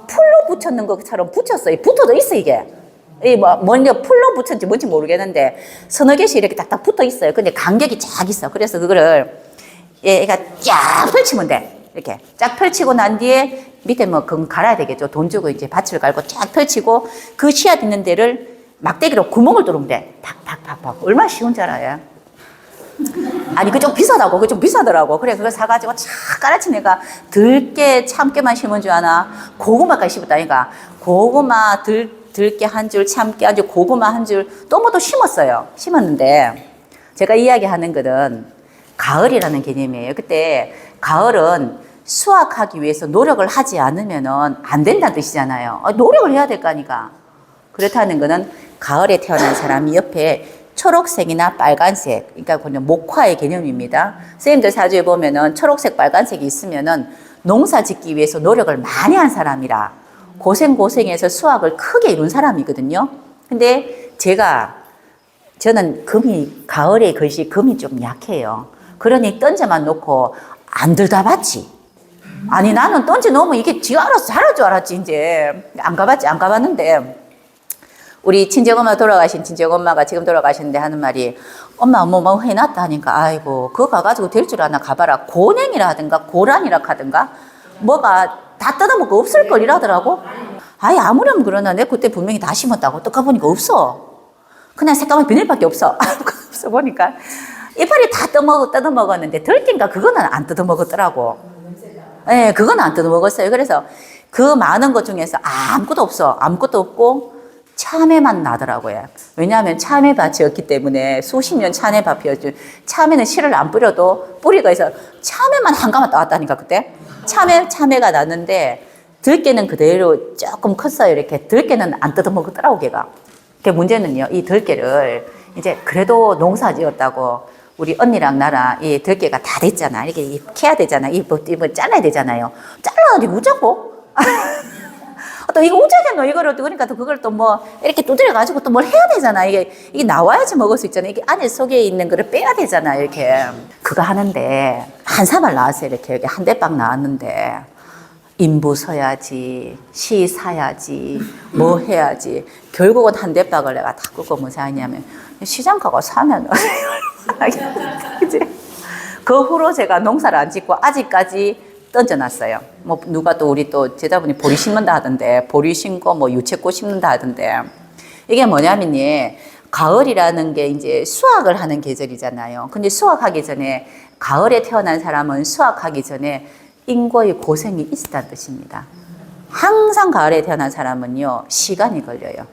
Speaker 1: 풀로 붙였는 것처럼 붙였어요. 붙어도 있어 이게. 뭔가 풀로 붙였는지 뭔지 모르겠는데 서너 개씩 이렇게 딱딱 붙어 있어요. 근데 간격이 쫙 있어. 그래서 그거를 얘가 쫙 펼치면 돼. 이렇게 쫙 펼치고 난 뒤에 밑에 뭐 그건 갈아야 되겠죠. 돈 주고 이제 밭을 갈고 쫙 펼치고 그 씨앗 있는 데를 막대기로 구멍을 뚫으면 돼. 팍팍팍팍. 얼마나 쉬운 줄 알아요? 아니 그거 좀 비싸다고. 그거 좀 비싸더라고. 그래 그거 사가지고 쫙 깔아치 내가 들깨 참깨만 심은 줄 아나 고구마까지 심었다니까. 고구마 들깨 한 줄, 참깨 한 줄, 고구마 한 줄, 또 뭐 또 심었어요. 심었는데 제가 이야기하는 거는 가을이라는 개념이에요. 그때 가을은 수확하기 위해서 노력을 하지 않으면 안 된다는 뜻이잖아요. 노력을 해야 될 거 아니까. 그렇다는 거는 가을에 태어난 사람이 옆에 초록색이나 빨간색, 그러니까 그냥 목화의 개념입니다. 선생님들 사주에 보면은 초록색, 빨간색이 있으면은 농사 짓기 위해서 노력을 많이 한 사람이라 고생해서 수확을 크게 이룬 사람이거든요. 근데 저는 가을의 글씨 금이 좀 약해요. 그러니 던져만 놓고 안 들다 봤지. 아니 나는 던져 놓으면 이게 지가 알아서 잘할 줄 알았지. 이제 안 가봤는데 우리 친정엄마 돌아가신 친정엄마가 지금 돌아가셨는데 하는 말이 엄마 뭐 해놨다 하니까 아이고 그거 가가지고 될 줄 아나 가봐라. 고냉이라 하든가 고란이라 하든가 뭐가 다 뜯어먹고 없을 걸 이라더라고. 아이 아무렴 그러나 내 그때 분명히 다 심었다고 또 가보니까 없어. 그냥 새까만 비닐밖에 없어. 없어 보니까 이파리 다 뜯어먹었는데 들깨인가 그거는 안 뜯어먹었더라고. 네, 그건 안 뜯어먹었어요. 그래서 그 많은 것 중에서 아무것도 없어. 아무것도 없고 참외만 나더라고요. 왜냐하면 참외밭이었기 때문에 수십 년 참외밭이었죠. 참외는 씨를 안 뿌려도 뿌리가 있어. 참외만 한 가마 따왔다니까 그때. 참외가 났는데 들깨는 그대로 조금 컸어요. 이렇게 들깨는 안 뜯어먹었더라고 걔가. 그 문제는요. 이 들깨를 이제 그래도 농사 지었다고 우리 언니랑 나랑 이 들깨가 다 됐잖아. 이렇게 캐야 되잖아. 뭐 잘라야 되잖아요. 잘라가지고 웃자고. 또 이거 어쩌겠노 이거를 또 그러니까 또 그걸 또 뭐 이렇게 두드려 가지고 또 뭘 해야 되잖아. 이게 나와야지 먹을 수 있잖아. 이게 안에 속에 있는 거를 빼야 되잖아. 이렇게 그거 하는데 한 사발 나왔어요. 이렇게 여기 한 대빵 나왔는데 인부 서야지, 시 사야지, 뭐 해야지. 결국은 한 대빵을 내가 다 끄고 뭐 사냐면 시장 가고 사면 그치? 그 후로 제가 농사를 안 짓고 아직까지 던져놨어요. 뭐 누가 또 우리 또 제자분이 보리 심는다 하던데 보리 심고 뭐 유채꽃 심는다 하던데 이게 뭐냐면요 가을이라는 게 이제 수확을 하는 계절이잖아요. 근데 수확하기 전에 가을에 태어난 사람은 수확하기 전에 인고의 고생이 있었다는 뜻입니다. 항상 가을에 태어난 사람은요 시간이 걸려요.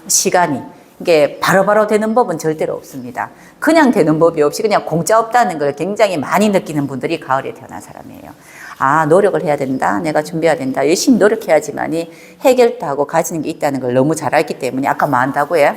Speaker 1: 시간이. 이게 바로바로 되는 법은 절대로 없습니다. 그냥 되는 법이 없이 그냥 공짜 없다는 걸 굉장히 많이 느끼는 분들이 가을에 태어난 사람이에요. 아, 노력을 해야 된다. 내가 준비해야 된다. 열심히 노력해야지만이 해결도 하고 가지는 게 있다는 걸 너무 잘 알기 때문에 아까 뭐 한다고요?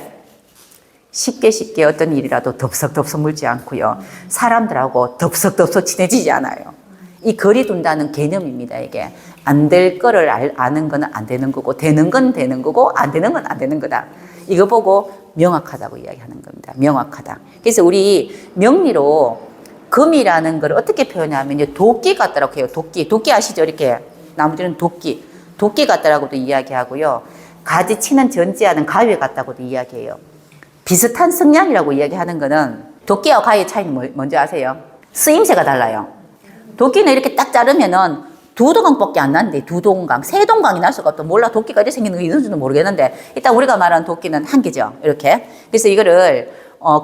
Speaker 1: 쉽게 어떤 일이라도 덥석덥석 물지 않고요. 사람들하고 덥석덥석 친해지지 않아요. 이 거리 둔다는 개념입니다. 이게 안 될 거를 아는 거는 안 되는 거고 되는 건 되는 거고 안 되는 건 안 되는 거다. 이거 보고 명확하다고 이야기하는 겁니다. 명확하다. 그래서 우리 명리로 금이라는 걸 어떻게 표현하면 도끼 같다라고 해요. 도끼 아시죠? 이렇게 나무들은 도끼 같다라고도 이야기하고요. 가지 치는 전지하는 가위 같다고도 이야기해요. 비슷한 성향이라고 이야기하는 거는 도끼와 가위의 차이는 뭔지 아세요? 쓰임새가 달라요. 도끼는 이렇게 딱 자르면은 두 동강밖에 안 나는데 두 동강, 세 동강이 날 수가 없다. 몰라 도끼가 이렇게 생기는 게 있는지는 모르겠는데 일단 우리가 말하는 도끼는 한 개죠. 이렇게. 그래서 이거를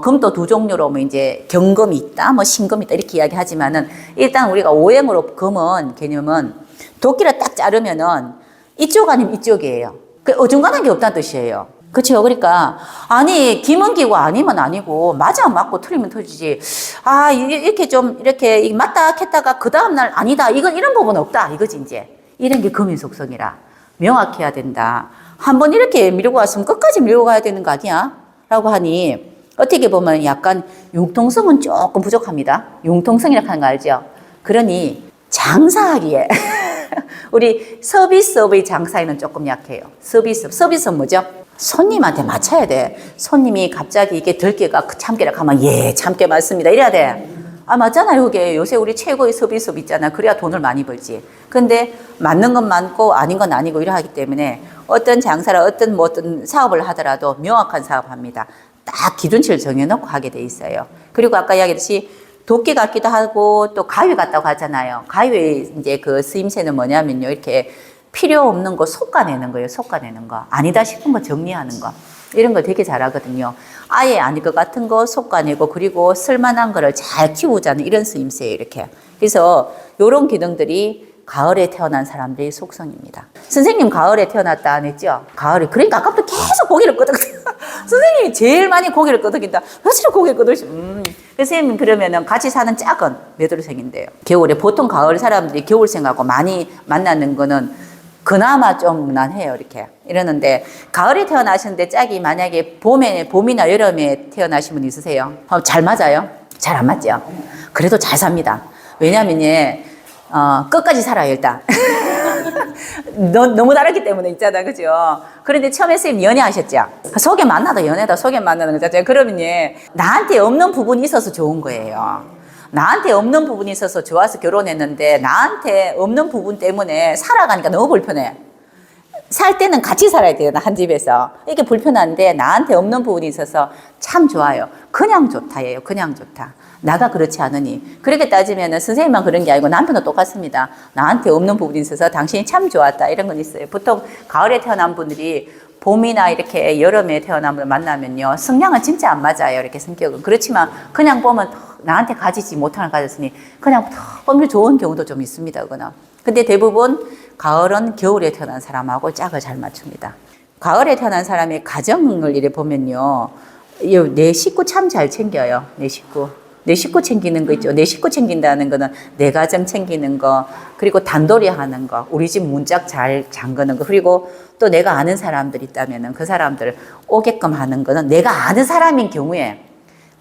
Speaker 1: 금도 두 종류로 뭐 이제 경금이 있다, 뭐 신금이 있다 이렇게 이야기하지만은 일단 우리가 오행으로 금은 개념은 도끼를 딱 자르면은 이쪽 아니면 이쪽이에요. 그 어중간한 게 없다는 뜻이에요. 그렇죠. 그러니까 아니 기면 아니면 아니고 맞으면 맞고 틀리면 틀리지. 아 이렇게 좀 이렇게 맞다 했다가 그 다음 날 아니다. 이건 이런 부분은 없다. 이거지 이제. 이런 게 금의 속성이라 명확해야 된다. 한번 이렇게 밀고 왔으면 끝까지 밀고 가야 되는 거 아니야? 라고 하니 어떻게 보면 약간 융통성은 조금 부족합니다. 융통성이라고 하는 거 알죠? 그러니 장사하기에 우리 서비스업의 장사에는 조금 약해요. 서비스업 뭐죠? 손님한테 맞춰야 돼. 손님이 갑자기 이게 들깨가 참깨라 하면 예 참깨 맞습니다 이래야 돼. 아 맞잖아요. 그게 요새 우리 최고의 서비스업 있잖아. 그래야 돈을 많이 벌지. 근데 맞는 건 많고 아닌 건 아니고 이래 하기 때문에 어떤 장사라 어떤 사업을 하더라도 명확한 사업합니다. 딱 기준치를 정해놓고 하게 돼 있어요. 그리고 아까 이야기했듯이 도끼 같기도 하고 또 가위 같다고 하잖아요. 가위의 이제 그 쓰임새는 뭐냐면요. 이렇게 필요 없는 거 솎아내는 거예요. 솎아내는 거. 아니다 싶은 거 정리하는 거. 이런 거 되게 잘하거든요. 아예 아닐 것 같은 거 솎아내고 그리고 쓸만한 거를 잘 키우자는 이런 쓰임새예요. 이렇게. 그래서 이런 기능들이 가을에 태어난 사람들의 속성입니다. 선생님 가을에 태어났다 안 했죠? 가을에. 그러니까 아까부터 계속 고개를 끄덕이다. 선생님이 제일 많이 고개를 끄덕인다. 사실 고개를 끄덕이시. 선생님 그러면은 같이 사는 짝은 몇 월생인데요? 겨울에. 보통 가을 사람들이 겨울생하고 많이 만나는 거는 그나마 좀 무난해요. 이렇게. 이러는데 가을에 태어나시는데 짝이 만약에 봄이나 여름에 태어나신 분 있으세요? 잘 맞아요? 잘 안 맞죠? 그래도 잘 삽니다. 왜냐면 끝까지 살아요, 일단. 너무 다르기 때문에 있잖아, 그죠? 그런데 처음에 선생님 연애하셨죠? 속에 만나다 연애다, 속에 만나는 거잖아요. 그러면 나한테 없는 부분이 있어서 좋은 거예요. 나한테 없는 부분이 있어서 좋아서 결혼했는데 나한테 없는 부분 때문에 살아가니까 너무 불편해. 살 때는 같이 살아야 돼요, 한 집에서. 이게 불편한데 나한테 없는 부분이 있어서 참 좋아요. 그냥 좋다예요, 그냥 좋다. 나가 그렇지 않으니. 그렇게 따지면 선생님만 그런 게 아니고 남편도 똑같습니다. 나한테 없는 부분이 있어서 당신이 참 좋았다. 이런 건 있어요. 보통 가을에 태어난 분들이 봄이나 이렇게 여름에 태어난 분을 만나면요. 성향은 진짜 안 맞아요. 이렇게 성격은. 그렇지만 그냥 보면 나한테 가지지 못하는 걸 가졌으니 그냥 엄청 좋은 경우도 좀 있습니다. 그거는. 근데 대부분 가을은 겨울에 태어난 사람하고 짝을 잘 맞춥니다. 가을에 태어난 사람의 가정을 이래 보면요. 내 식구 참 잘 챙겨요. 내 식구 챙기는 거 있죠. 내 식구 챙긴다는 거는 내 가정 챙기는 거, 그리고 단돌이 하는 거, 우리 집 문짝 잘 잠그는 거, 그리고 또 내가 아는 사람들 있다면은 그 사람들 오게끔 하는 거는 내가 아는 사람인 경우에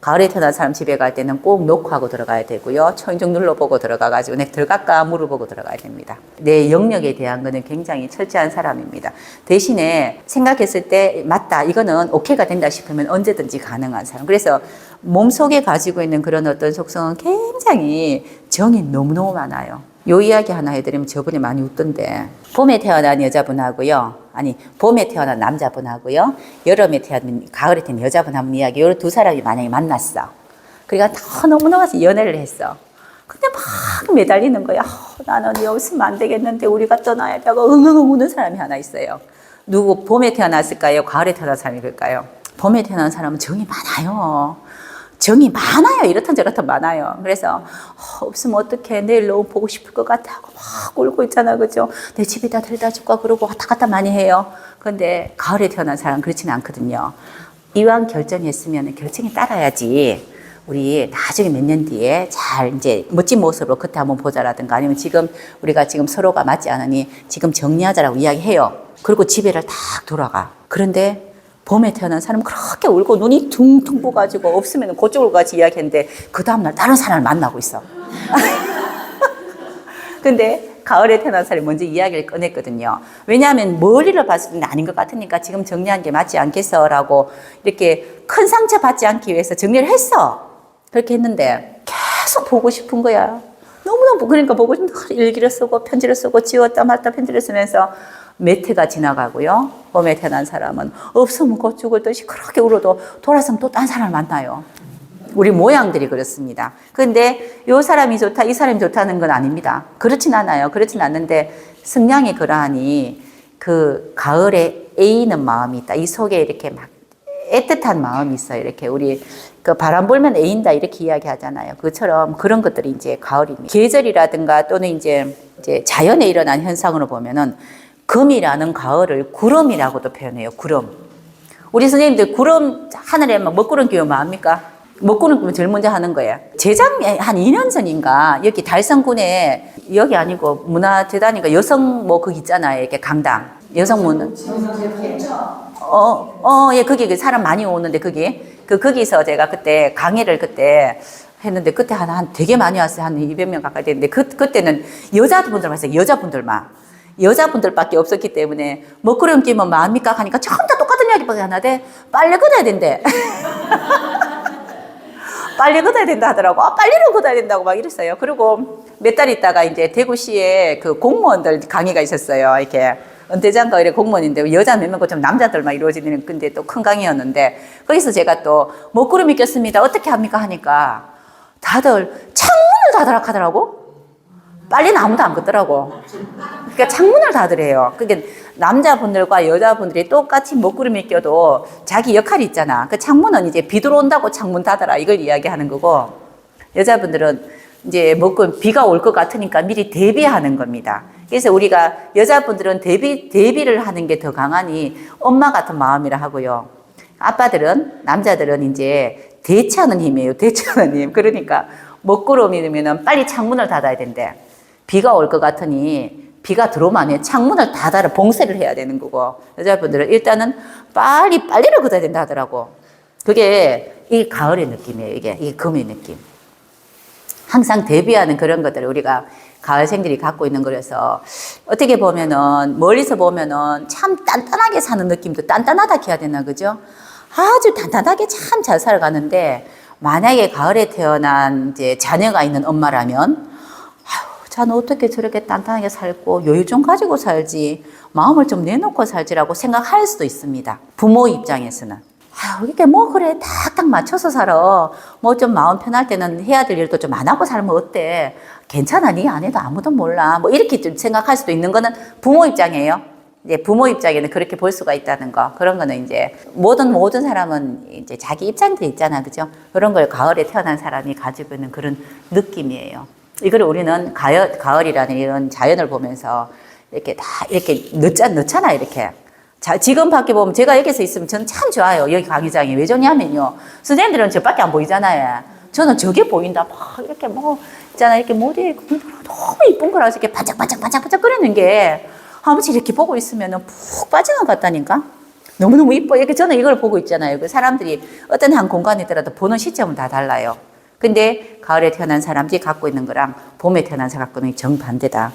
Speaker 1: 가을에 태어난 사람 집에 갈 때는 꼭 노크하고 들어가야 되고요. 초인종 눌러보고 들어가가지고 내 들어갈까 물어보고 들어가야 됩니다. 내 영역에 대한 거는 굉장히 철저한 사람입니다. 대신에 생각했을 때 맞다 이거는 오케이가 된다 싶으면 언제든지 가능한 사람. 그래서 몸속에 가지고 있는 그런 어떤 속성은 굉장히 정이 너무너무 많아요. 요 이야기 하나 해드리면 저번에 많이 웃던데 봄에 태어난 여자분하고요. 아니 봄에 태어난 남자분하고요. 여름에 태어난 가을에 태어난 여자분 한번 이야기. 요 두 사람이 만약에 만났어. 그러니까 다 너무너무 연애를 했어. 근데 막 매달리는 거야. 나는 네 없으면 안 되겠는데 우리가 떠나야 되고 응응 우는 사람이 하나 있어요. 누구 봄에 태어났을까요? 가을에 태어난 사람일까요? 봄에 태어난 사람은 정이 많아요. 정이 많아요. 이렇든 저렇든 많아요. 그래서 없으면 어떡해. 내일 너무 보고 싶을 것 같아 하고 막 울고 있잖아. 그죠? 내 집에다 데려다 줄까 그러고 왔다 갔다 많이 해요. 그런데 가을에 태어난 사람은 그렇지는 않거든요. 이왕 결정했으면 결정에 따라야지. 우리 나중에 몇 년 뒤에 잘 이제 멋진 모습으로 그때 한번 보자라든가 아니면 지금 우리가 지금 서로가 맞지 않으니 지금 정리하자라고 이야기해요. 그리고 집에를 탁 돌아가. 그런데 봄에 태어난 사람은 그렇게 울고 눈이 퉁퉁 부어가지고 없으면 그쪽으로 같이 이야기했는데 그 다음날 다른 사람을 만나고 있어. 근데 가을에 태어난 사람이 먼저 이야기를 꺼냈거든요. 왜냐하면 멀리를 봤을 때는 아닌 것 같으니까 지금 정리한 게 맞지 않겠어라고 이렇게 큰 상처 받지 않기 위해서 정리를 했어. 그렇게 했는데 계속 보고 싶은 거야. 너무너무 그러니까 보고 싶은 일기를 쓰고 편지를 쓰고 지웠다 말다 편지를 쓰면서 몇 해가 지나가고요. 봄에 태어난 사람은 없으면 곧 죽을 듯이 그렇게 울어도 돌아서면 또 딴 사람을 만나요. 우리 모양들이 그렇습니다. 그런데 이 사람이 좋다, 이 사람이 좋다는 건 아닙니다. 그렇진 않아요. 그렇진 않는데 성향이 그러하니 그 가을에 애이는 마음이 있다. 이 속에 이렇게 막 애틋한 마음이 있어요. 이렇게 우리 그 바람 불면 애인다 이렇게 이야기하잖아요. 그처럼 그런 것들이 이제 가을입니다. 계절이라든가 또는 이제 자연에 일어난 현상으로 보면은 금이라는 가을을 구름이라고도 표현해요. 구름. 우리 선생님들 구름 하늘에 막 먹구름 끼우면 뭐합니까? 먹구름 끼우면 제일 먼저 하는 거예요. 재작년 한 2년 전인가 여기 달성군에 여기 아니고 문화재단인가 여성 뭐 거기 있잖아요. 이렇게 강당 여성 문. 예, 거기 사람 많이 오는데 거기서 제가 그때 강의를 그때 했는데 그때 한 되게 많이 왔어요. 한 200명 가까이 됐는데 그때는 여자분들만 왔어요. 여자분들밖에 없었기 때문에 먹구름 끼면 뭐합니까? 하니까 전부 다 똑같은 이야기밖에 안 하대. 빨래 걷어야 된대. 빨래 걷어야 된다 하더라고. 빨래를 걷어야 된다고 막 이랬어요. 그리고 몇 달 있다가 이제 대구시에 그 공무원들 강의가 있었어요. 이렇게 은퇴장과 이래 공무원인데 여자 몇 명, 좀 남자들만 이루어지는 근데 또 큰 강의였는데 거기서 제가 또 먹구름이 꼈습니다. 어떻게 합니까? 하니까 다들 창문을 닫으라 하더라고. 빨리는 아무도 안 걷더라고. 그러니까 창문을 닫으래요. 그게 남자분들과 여자분들이 똑같이 먹구름이 껴도 자기 역할이 있잖아. 그 창문은 이제 비 들어온다고 창문 닫아라 이걸 이야기하는 거고 여자분들은 이제 비가 올 것 같으니까 미리 대비하는 겁니다. 그래서 우리가 여자분들은 대비를 하는 게 더 강하니 엄마 같은 마음이라 하고요. 남자들은 이제 대처하는 힘이에요. 대처하는 힘. 그러니까 먹구름이면 빨리 창문을 닫아야 된대. 비가 올 것 같으니 비가 들어오면 창문을 닫아라 봉쇄를 해야 되는 거고 여자분들은 일단은 빨리를 걷어야 된다 하더라고. 그게 이 가을의 느낌이에요. 이게 금의 느낌. 항상 대비하는 그런 것들을 우리가 가을생들이 갖고 있는 거라서 어떻게 보면은 멀리서 보면은 참 단단하게 사는 느낌도 단단하다 해야 되나 그죠? 아주 단단하게 참 잘 살아가는데 만약에 가을에 태어난 이제 자녀가 있는 엄마라면 자는 어떻게 저렇게 단단하게 살고 여유 좀 가지고 살지 마음을 좀 내놓고 살지라고 생각할 수도 있습니다. 부모 입장에서는 이게 뭐 그래 딱딱 맞춰서 살아 뭐 좀 마음 편할 때는 해야 될 일도 좀 안 하고 살면 어때 괜찮아 네 안 해도 아무도 몰라 뭐 이렇게 좀 생각할 수도 있는 거는 부모 입장이에요. 이제 부모 입장에는 그렇게 볼 수가 있다는 거 그런 거는 이제 모든 사람은 이제 자기 입장도 있잖아 그죠? 그런 걸 가을에 태어난 사람이 가지고 있는 그런 느낌이에요. 이걸 우리는 가을이라는 이런 자연을 보면서 이렇게 다 이렇게 넣잖아 이렇게. 자, 지금 밖에 보면 제가 여기서 있으면 저는 참 좋아요. 여기 강의장이. 왜 좋냐면요. 선생님들은 저밖에 안 보이잖아요. 저는 저게 보인다. 막 이렇게 있잖아. 이렇게 모델 너무 이쁜 거라서 이렇게 반짝반짝 거리는 게 한 번씩 이렇게 보고 있으면 푹 빠지는 것 같다니까. 너무너무 이뻐. 이렇게 저는 이걸 보고 있잖아요. 그 사람들이 어떤 한 공간에 있더라도 보는 시점은 다 달라요. 근데 가을에 태어난 사람들이 갖고 있는 거랑 봄에 태어난 사람 갖고 있는 게 정반대다.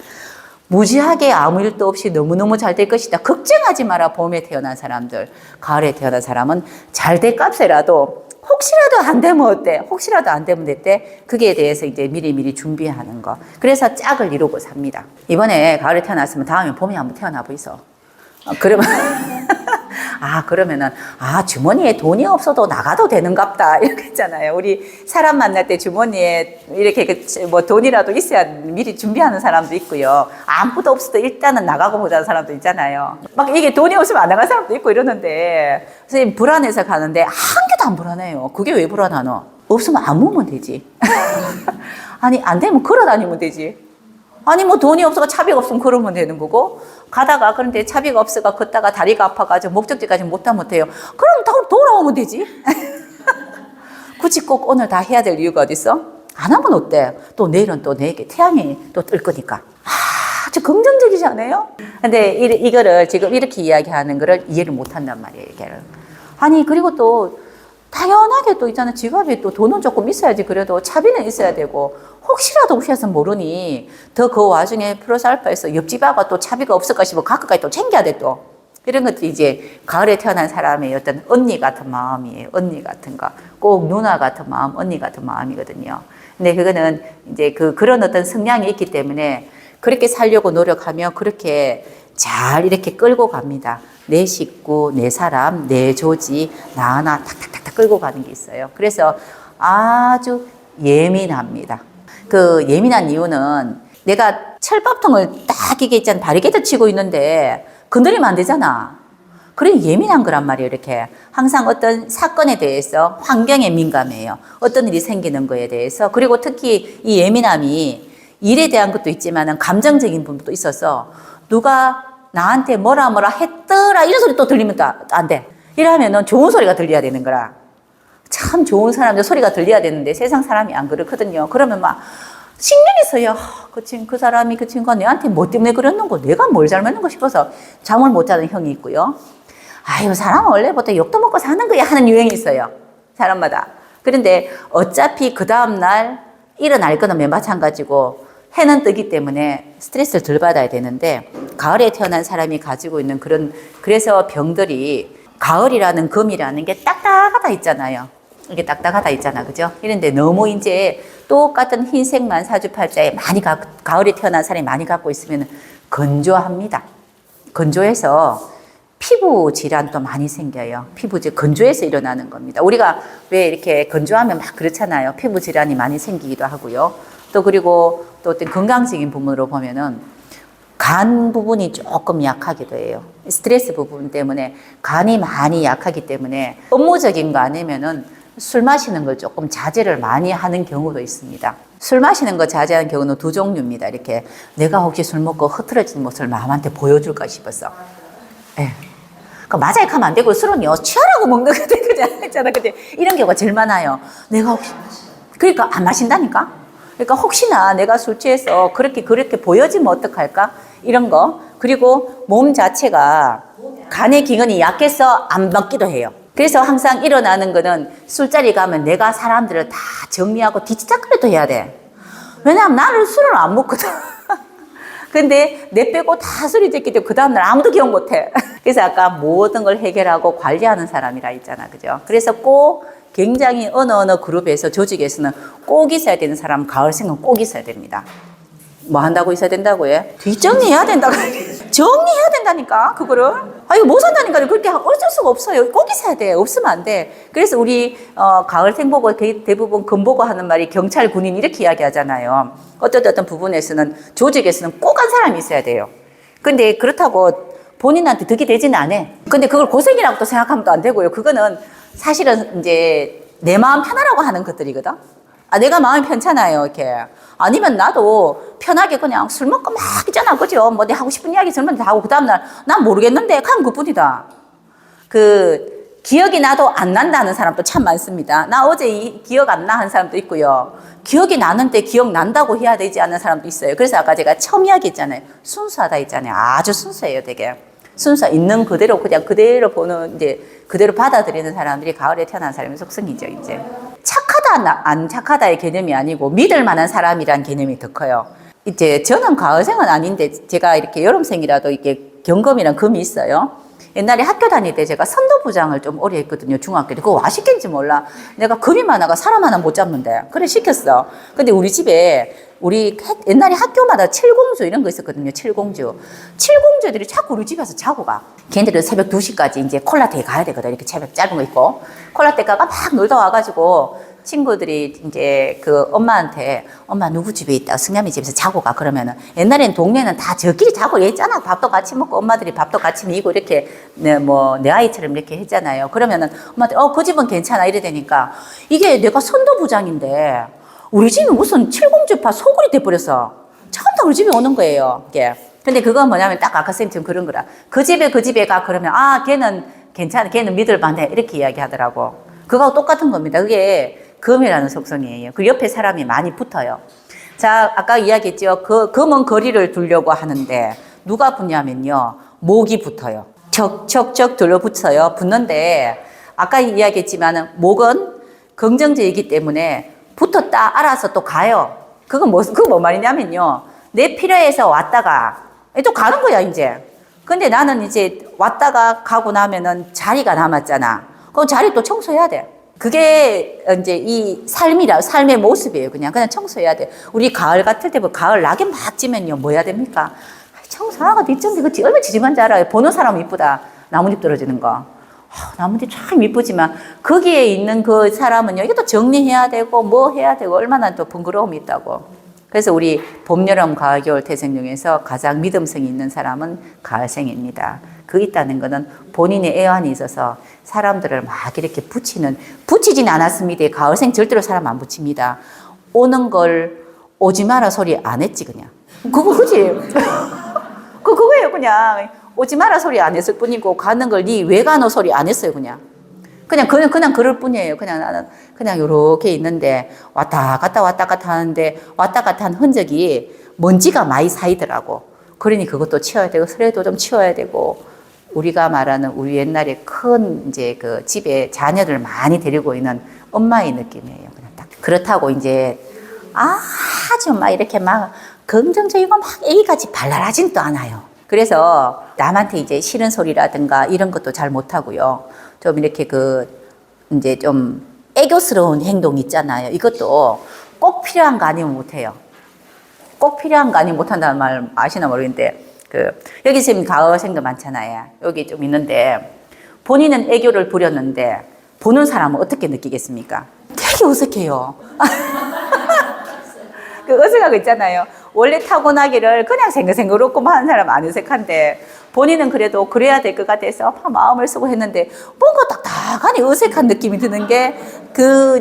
Speaker 1: 무지하게 아무 일도 없이 너무너무 잘 될 것이다. 걱정하지 마라. 봄에 태어난 사람들. 가을에 태어난 사람은 잘 될 값이라도 혹시라도 안 되면 어때? 혹시라도 안 되면 됐대? 그게 대해서 이제 미리미리 준비하는 거. 그래서 짝을 이루고 삽니다. 이번에 가을에 태어났으면 다음에 봄에 한번 태어나 보이소. 그러면 그러면은 주머니에 돈이 없어도 나가도 되는갑다 이렇게 했잖아요. 우리 사람 만날 때 주머니에 이렇게 뭐 돈이라도 있어야 미리 준비하는 사람도 있고요. 아무것도 없어도 일단은 나가고 보자는 사람도 있잖아요. 막 이게 돈이 없으면 안 나갈 사람도 있고 이러는데 선생님 불안해서 가는데 한 개도 안 불안해요. 그게 왜 불안하노? 없으면 안 먹으면 되지. 아니 안 되면 걸어 다니면 되지. 아니 뭐 돈이 없어가 차비가 없으면 걸으면 되는 거고 가다가 그런데 차비가 없어가 걷다가 다리가 아파가지고 목적지까지 못해요. 그럼 다 돌아오면 되지. 굳이 꼭 오늘 다 해야 될 이유가 어딨어? 안 하면 어때? 또 내일은 또 내게 태양이 또 뜰 거니까. 아주 긍정적이지 않아요? 근데 이거를 지금 이렇게 이야기하는 거를 이해를 못 한단 말이에요. 이게를. 아니 그리고 또 당연하게 또 있잖아. 지갑에 또 돈은 조금 있어야지. 그래도 차비는 있어야 되고 혹시라도 혹시라도 모르니 더 그 와중에 플러스 알파에서 옆집아가 또 차비가 없을까 싶어 가까이 또 챙겨야 돼 또. 이런 것들이 이제 가을에 태어난 사람의 어떤 언니 같은 마음이에요. 언니 같은 거. 꼭 누나 같은 마음, 언니 같은 마음이거든요. 근데 그거는 이제 그런 어떤 성향이 있기 때문에 그렇게 살려고 노력하며 그렇게 잘 이렇게 끌고 갑니다. 내 식구, 내 사람, 내 조지, 나 하나 탁탁탁탁 끌고 가는 게 있어요. 그래서 아주 예민합니다. 그 예민한 이유는 내가 철밥통을 딱 이게 있잖아. 바리게이트 치고 있는데 건드리면 안 되잖아. 그래 예민한 거란 말이에요. 이렇게 항상 어떤 사건에 대해서 환경에 민감해요. 어떤 일이 생기는 거에 대해서. 그리고 특히 이 예민함이 일에 대한 것도 있지만 감정적인 부분도 있어서 누가 나한테 뭐라 했더라 이런 소리 또 들리면 또 안 돼. 이러면은 좋은 소리가 들려야 되는 거라. 참 좋은 사람들 소리가 들려야 되는데 세상 사람이 안 그렇거든요. 그러면 막 신경이 써요. 그 사람이 그 친구가 내한테 뭐 때문에 그랬는고 내가 뭘 잘못했는가 싶어서 잠을 못 자는 형이 있고요. 아유 사람은 원래부터 욕도 먹고 사는 거야 하는 유행이 있어요. 사람마다. 그런데 어차피 그 다음날 일어날 거는 맨 마찬가지고 해는 뜨기 때문에 스트레스를 덜 받아야 되는데 가을에 태어난 사람이 가지고 있는 그래서 병들이 가을이라는 금이라는 게 딱딱하다 있잖아요. 이게 딱딱하다 있잖아. 그죠? 이런데 너무 이제 똑같은 흰색만 사주팔자에 가을에 태어난 사람이 많이 갖고 있으면 건조합니다. 건조해서 피부 질환도 많이 생겨요. 건조해서 일어나는 겁니다. 우리가 왜 이렇게 건조하면 막 그렇잖아요. 피부 질환이 많이 생기기도 하고요. 또 그리고 또 어떤 건강적인 부분으로 보면은 간 부분이 조금 약하기도 해요. 스트레스 부분 때문에 간이 많이 약하기 때문에 업무적인 거 아니면은 술 마시는 걸 조금 자제를 많이 하는 경우도 있습니다. 술 마시는 거 자제하는 경우는 두 종류입니다. 이렇게 내가 혹시 술 먹고 흐트러진 모습을 남한테 보여줄까 싶어서. 예. 그 마자이크 하면 안 되고 술은요 취하라고 먹는 거잖아요. 근데 이런 경우가 제일 많아요. 내가 혹시 그러니까 안 마신다니까. 그러니까 혹시나 내가 술 취해서 그렇게 보여지면 어떡할까? 이런 거. 그리고 몸 자체가 간의 기능이 약해서 안 먹기도 해요. 그래서 항상 일어나는 거는 술자리 가면 내가 사람들을 다 정리하고 뒤치다거리도 해야 돼. 왜냐하면 나는 술을 안 먹거든. 근데 내 빼고 다 술이 됐기 때문에 그 다음날 아무도 기억 못 해. 그래서 아까 모든 걸 해결하고 관리하는 사람이라 있잖아. 그죠? 그래서 꼭 굉장히 어느 그룹에서 조직에서는 꼭 있어야 되는 사람 가을생은 꼭 있어야 됩니다. 뭐 한다고 있어야 된다고 해? 뒷정리해야 된다고. 정리해야 된다니까 그거를. 이거 못 산다니까. 그렇게 어쩔 수가 없어요. 꼭 있어야 돼. 없으면 안 돼. 그래서 우리 가을생 보고 대부분 금보고 하는 말이 경찰 군인 이렇게 이야기하잖아요. 어떤 부분에서는 조직에서는 꼭 한 사람이 있어야 돼요. 근데 그렇다고 본인한테 득이 되지는 않아. 근데 그걸 고생이라고 또 생각하면 또 안 되고요. 그거는 사실은 이제 내 마음 편하라고 하는 것들이거든. 내가 마음이 편찮아요, 이렇게. 아니면 나도 편하게 그냥 술 먹고 막 있잖아, 그죠? 뭐, 내 하고 싶은 이야기 설명 다 하고, 그 다음날, 난 모르겠는데, 간 그뿐이다. 기억이 나도 안 난다는 사람도 참 많습니다. 나 어제 기억 안 나 하는 사람도 있고요. 기억이 나는데 기억 난다고 해야 되지 않는 사람도 있어요. 그래서 아까 제가 처음 이야기했잖아요. 순수하다 했잖아요. 아주 순수해요, 되게. 순서 있는 그대로 그냥 그대로 보는 이제 그대로 받아들이는 사람들이 가을에 태어난 사람의 속성이죠. 이제 착하다 안 착하다의 개념이 아니고 믿을 만한 사람이란 개념이 더 커요. 이제 저는 가을생은 아닌데 제가 이렇게 여름생이라도 이렇게 경금이랑 금이 있어요. 옛날에 학교 다닐 때 제가 선도부장을 좀 오래 했거든요. 중학교 때. 그거 와 시켰는지 몰라. 내가 금이 많아가 사람 하나 못 잡는데. 그래 시켰어. 근데 우리 집에 우리 옛날에 학교마다 칠공주 이런 거 있었거든요. 칠공주. 칠공주들이 자꾸 우리 집에서 자고 가. 걔네들은 새벽 2시까지 이제 콜라테에 가야 되거든. 이렇게 새벽 짧은 거 있고. 콜라테가가 막 놀다 와가지고 친구들이 이제 그 엄마한테 엄마 누구 집에 있다 승남이 집에서 자고 가 그러면은 옛날엔 동네는 다 저끼리 자고 했잖아. 밥도 같이 먹고 엄마들이 밥도 같이 미고 이렇게 내 아이처럼 이렇게 했잖아요. 그러면은 엄마들 그 집은 괜찮아 이래 되니까 이게 내가 선도부장인데 우리 집이 무슨 칠공주파 소굴이 돼버렸어. 처음 다 우리 집에 오는 거예요. 이게. 근데 그건 뭐냐면 딱 아까 쌤처럼 그런 거라. 그 집에 가 그러면 걔는 괜찮아. 걔는 믿을 만해. 이렇게 이야기하더라고. 그거하고 똑같은 겁니다. 그게 금이라는 속성이에요. 그 옆에 사람이 많이 붙어요. 자, 아까 이야기했죠. 금은 거리를 두려고 하는데 누가 붙냐면요. 목이 붙어요. 척척척 들러붙어요. 붙는데 아까 이야기했지만은 목은 긍정적이기 때문에 붙었다 알아서 또 가요. 그거 뭐 말이냐면요. 내 필요해서 왔다가 또 가는 거야, 이제. 근데 나는 이제 왔다가 가고 나면은 자리가 남았잖아. 그럼 자리 또 청소해야 돼. 그게 이제 이 삶의 모습이에요. 그냥 청소해야 돼. 우리 가을 같을 때, 가을 낙엽 막 지면요. 뭐 해야 됩니까? 청소하고 뒷정리, 그치? 얼마나 지지만지 알아요. 보는 사람은 이쁘다. 나뭇잎 떨어지는 거. 나뭇잎 참 이쁘지만, 거기에 있는 그 사람은요. 이것도 정리해야 되고, 뭐 해야 되고, 얼마나 또 번거로움이 있다고. 그래서 우리 봄, 여름, 가을, 겨울 태생 중에서 가장 믿음성이 있는 사람은 가을생입니다. 그 있다는 거는 본인의 애환이 있어서 사람들을 막 이렇게 붙이진 않았습니다. 가을생 절대로 사람 안 붙입니다. 오는 걸 오지 마라 소리 안 했지, 그냥. 그지? 그거예요, 그냥. 오지 마라 소리 안 했을 뿐이고, 가는 걸 니 왜 가노 소리 안 했어요, 그냥. 그냥 그럴 뿐이에요. 그냥 나는 그냥 요렇게 있는데 왔다 갔다 하는데 왔다 갔다 한 흔적이 먼지가 많이 쌓이더라고. 그러니 그것도 치워야 되고, 쓰레기도 좀 치워야 되고, 우리가 말하는 우리 옛날에 큰 이제 그 집에 자녀들 많이 데리고 있는 엄마의 느낌이에요. 그냥 딱. 그렇다고 이제 아주 막 이렇게 막 긍정적이고 막 애기같이 발랄하진 또 않아요. 그래서 남한테 이제 싫은 소리라든가 이런 것도 잘 못하고요. 좀 이렇게 이제 좀 애교스러운 행동 있잖아요. 이것도 꼭 필요한 거 아니면 못해요. 꼭 필요한 거 아니면 못한다는 말 아시나 모르겠는데, 여기 지금 가을생도 많잖아요. 여기 좀 있는데, 본인은 애교를 부렸는데, 보는 사람은 어떻게 느끼겠습니까? 되게 어색해요. 그 어색한 거 있잖아요. 원래 타고나기를 그냥 생글생글 웃고만 하는 사람 안 어색한데, 본인은 그래도 그래야 될 것 같아서 마음을 쓰고 했는데, 뭔가 딱딱하니 어색한 느낌이 드는 게,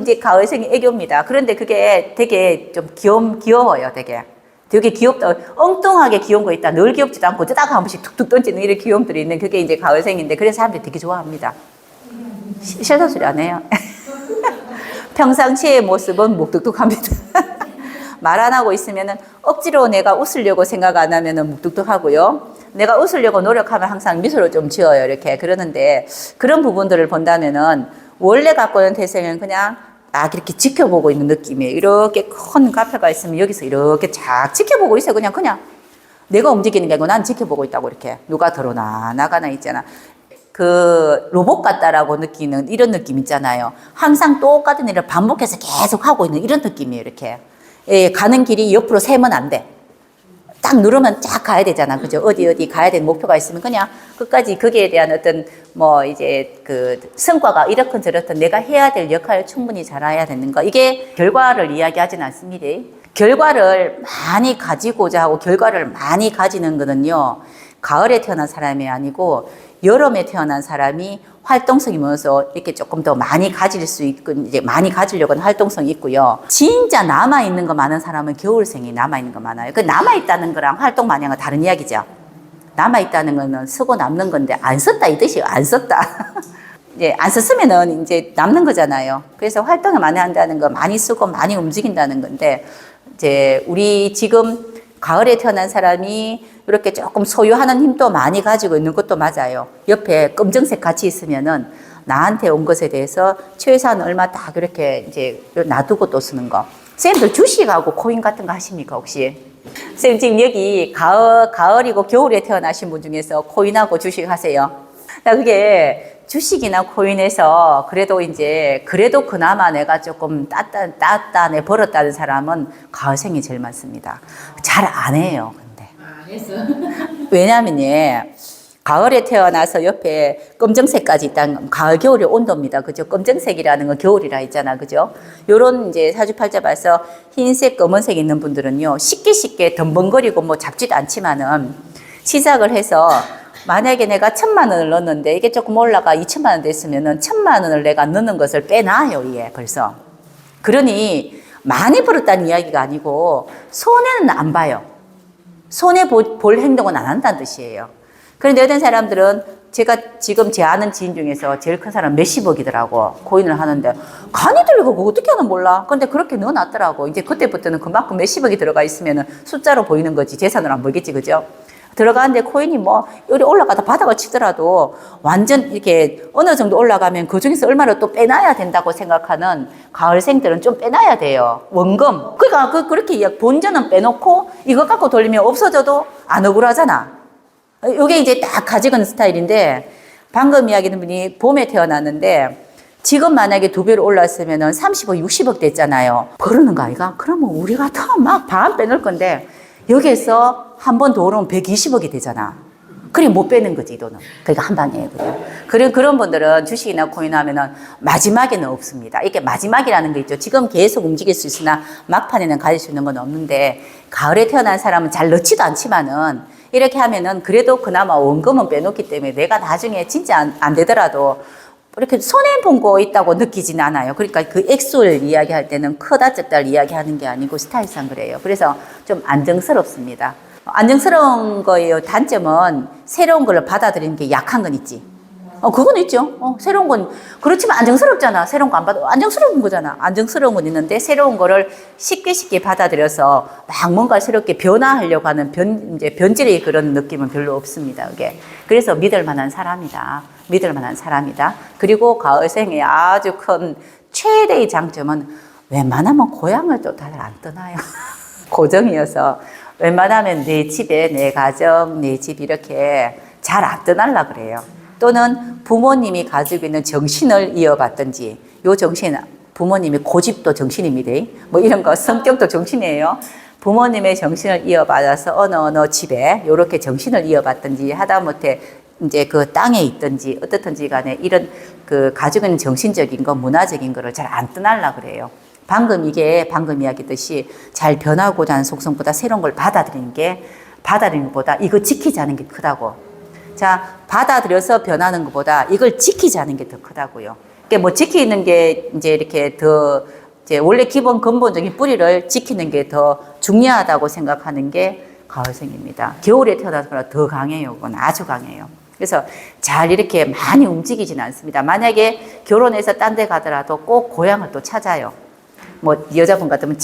Speaker 1: 이제 가을생의 애교입니다. 그런데 그게 되게 좀 귀여워요, 되게 귀엽다. 엉뚱하게 귀여운 거 있다. 늘 귀엽지도 않고 딱 한 번씩 툭툭 던지는 이런 귀여움들이 있는 그게 이제 가을생인데, 그래서 사람들이 되게 좋아합니다. 싫다는 소리 안 해요. 평상시의 모습은 묵뚝뚝합니다. 말 안 하고 있으면은 억지로 내가 웃으려고 생각 안 하면은 묵뚝뚝하고요. 내가 웃으려고 노력하면 항상 미소를 좀 지어요. 이렇게. 그러는데 그런 부분들을 본다면은 원래 갖고 있는 태생은 그냥 이렇게 지켜보고 있는 느낌이에요. 이렇게 큰 카페가 있으면 여기서 이렇게 쫙 지켜보고 있어요. 그냥 내가 움직이는 게 아니고 난 지켜보고 있다고 이렇게. 누가 들어오나 나가나 있잖아. 그 로봇 같다라고 느끼는 이런 느낌 있잖아요. 항상 똑같은 일을 반복해서 계속 하고 있는 이런 느낌이에요. 이렇게. 가는 길이 옆으로 세면 안 돼. 딱 누르면 쫙 가야 되잖아. 그죠? 어디 가야 되는 목표가 있으면 그냥 끝까지 거기에 대한 어떤 이제 성과가 이렇건 저렇건 내가 해야 될 역할을 충분히 잘해야 되는 거. 이게 결과를 이야기하진 않습니다. 결과를 많이 가지고자 하고 결과를 많이 가지는 거는요. 가을에 태어난 사람이 아니고 여름에 태어난 사람이 활동성이 많아서 이렇게 조금 더 많이 가질 수 있고, 이제 많이 가지려고 하는 활동성이 있고요. 진짜 남아있는 거 많은 사람은 겨울생이 남아있는 거 많아요. 그 남아있다는 거랑 활동 마냥은 다른 이야기죠. 남아있다는 거는 쓰고 남는 건데, 안 썼다 이 뜻이에요. 안 썼다. 이제 안 썼으면은 이제 남는 거잖아요. 그래서 활동을 많이 한다는 거, 많이 쓰고 많이 움직인다는 건데, 이제 우리 지금 가을에 태어난 사람이 이렇게 조금 소유하는 힘도 많이 가지고 있는 것도 맞아요. 옆에 검정색 같이 있으면은 나한테 온 것에 대해서 최소한 얼마 딱 이렇게 이제 놔두고 또 쓰는 거. 쌤들 주식하고 코인 같은 거 하십니까, 혹시? 쌤 지금 여기 가을이고 겨울에 태어나신 분 중에서 코인하고 주식 하세요? 그게 주식이나 코인에서 그래도 그나마 내가 조금 따뜻해 벌었다는 사람은 가을생이 제일 많습니다. 잘 안 해요, 근데.
Speaker 2: 안 했어.
Speaker 1: 왜냐면요, 가을에 태어나서 옆에 검정색까지 있다는 가을, 겨울의 온도입니다. 그죠? 검정색이라는 건 겨울이라 했잖아. 그죠? 요런 이제 사주팔자 봐서 흰색, 검은색 있는 분들은요, 쉽게 덤벙거리고 뭐 잡지도 않지만은 시작을 해서 만약에 내가 1,000만 원을 넣었는데 이게 조금 올라가 2,000만 원 됐으면은 1,000만 원을 내가 넣는 것을 빼놔요, 이게 벌써. 그러니 많이 벌었다는 이야기가 아니고 손해는 안 봐요. 손해 볼 행동은 안 한다는 뜻이에요. 그런데 어떤 사람들은 제가 지금 제 아는 지인 중에서 제일 큰 사람 몇십억이더라고. 코인을 하는데 간이 들고 그거 어떻게 하는 몰라. 근데 그렇게 넣어놨더라고. 이제 그때부터는 그만큼 몇십억이 들어가 있으면 숫자로 보이는 거지 재산으로 안 보이겠지, 그죠? 들어가는데 코인이 뭐 여기 올라가다 바닥을 치더라도 완전 이렇게 어느 정도 올라가면 그 중에서 얼마를 또 빼놔야 된다고 생각하는 가을생들은 좀 빼놔야 돼요. 원금. 그러니까 그렇게 본전은 빼놓고 이거 갖고 돌리면 없어져도 안 억울하잖아. 이게 이제 딱 가지는 스타일인데 방금 이야기하는 분이 봄에 태어났는데 지금 만약에 2배로 올랐으면 30억, 60억 됐잖아요. 버르는 거 아이가? 그러면 우리가 더 막 반 빼놓을 건데 여기에서 한 번 더 오르면 120억이 되잖아. 그래 못 빼는 거지, 이 돈은. 그러니까 한 방에. 그런 분들은 주식이나 코인 하면은 마지막에는 없습니다. 이게 마지막이라는 게 있죠. 지금 계속 움직일 수 있으나 막판에는 가질 수 있는 건 없는데 가을에 태어난 사람은 잘 넣지도 않지만은 이렇게 하면은 그래도 그나마 원금은 빼놓기 때문에 내가 나중에 진짜 안 되더라도 이렇게 손해본 거 있다고 느끼지는 않아요. 그러니까 그 액수를 이야기할 때는 크다 적다를 이야기하는 게 아니고 스타일상 그래요. 그래서 좀 안정스럽습니다. 안정스러운 거예요. 단점은 새로운 걸 받아들이는 게 약한 건 있지. 그건 있죠. 새로운 건 그렇지만 안정스럽잖아. 새로운 거 안 받아 안정스러운 거잖아. 안정스러운 건 있는데 새로운 거를 쉽게 받아들여서 막 뭔가 새롭게 변화하려고 하는 변질의 그런 느낌은 별로 없습니다. 그게. 그래서 믿을 만한 사람이다. 그리고 가을생의 아주 큰 최대의 장점은 웬만하면 고향을 또 잘 안 떠나요. 고정이어서 웬만하면 내 집에 내 가정, 내 집 이렇게 잘 안 떠나려 그래요. 또는 부모님이 가지고 있는 정신을 이어받든지, 요 정신, 부모님이 고집도 정신입니다. 뭐 이런 거, 성격도 정신이에요. 부모님의 정신을 이어받아서 어느 집에 요렇게 정신을 이어받든지 하다못해 이제 그 땅에 있든지 어떻든지 간에 이런 그 가지고 있는 정신적인 거, 문화적인 거를 잘 안 떠나려 그래요. 방금 이야기했듯이 잘 변하고자 하는 속성보다 새로운 걸 받아들이는 것보다 이거 지키자는 게 크다고. 자, 받아들여서 변하는 것보다 이걸 지키자는 게 더 크다고요. 그러니까 뭐 지키는 게 이제 이렇게 이제 원래 기본 근본적인 뿌리를 지키는 게 더 중요하다고 생각하는 게 가을생입니다. 겨울에 태어나서 더 강해요. 그건 아주 강해요. 그래서 잘 이렇게 많이 움직이지는 않습니다. 만약에 결혼해서 딴 데 가더라도 꼭 고향을 또 찾아요. 뭐 여자분 같으면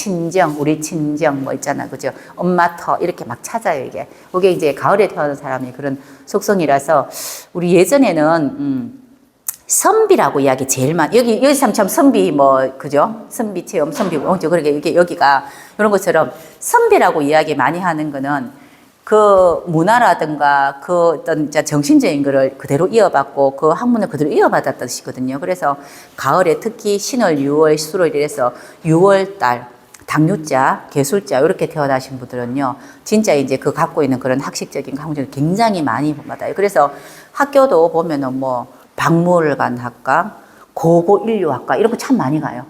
Speaker 1: 우리 친정 뭐 있잖아, 그죠? 엄마 터 이렇게 막 찾아요. 이게 이제 가을에 태어난 사람이 그런 속성이라서 우리 예전에는 선비라고 이야기 제일 많이 여기 참 선비 뭐 그죠? 선비 체험 선비 그러게 여기가 이런 것처럼 선비라고 이야기 많이 하는 거는 그 문화라든가 그 어떤 정신적인 거를 그대로 이어받고 그 학문을 그대로 이어받았다는 뜻이거든요. 그래서 가을에 특히 신월, 6월, 수월 이래서 6월달 당유자, 개술자 이렇게 태어나신 분들은요, 진짜 이제 그 갖고 있는 그런 학식적인 학문을 굉장히 많이 받아요. 그래서 학교도 보면은 뭐 박물관 학과, 고고 인류학과 이런 거 참 많이 가요.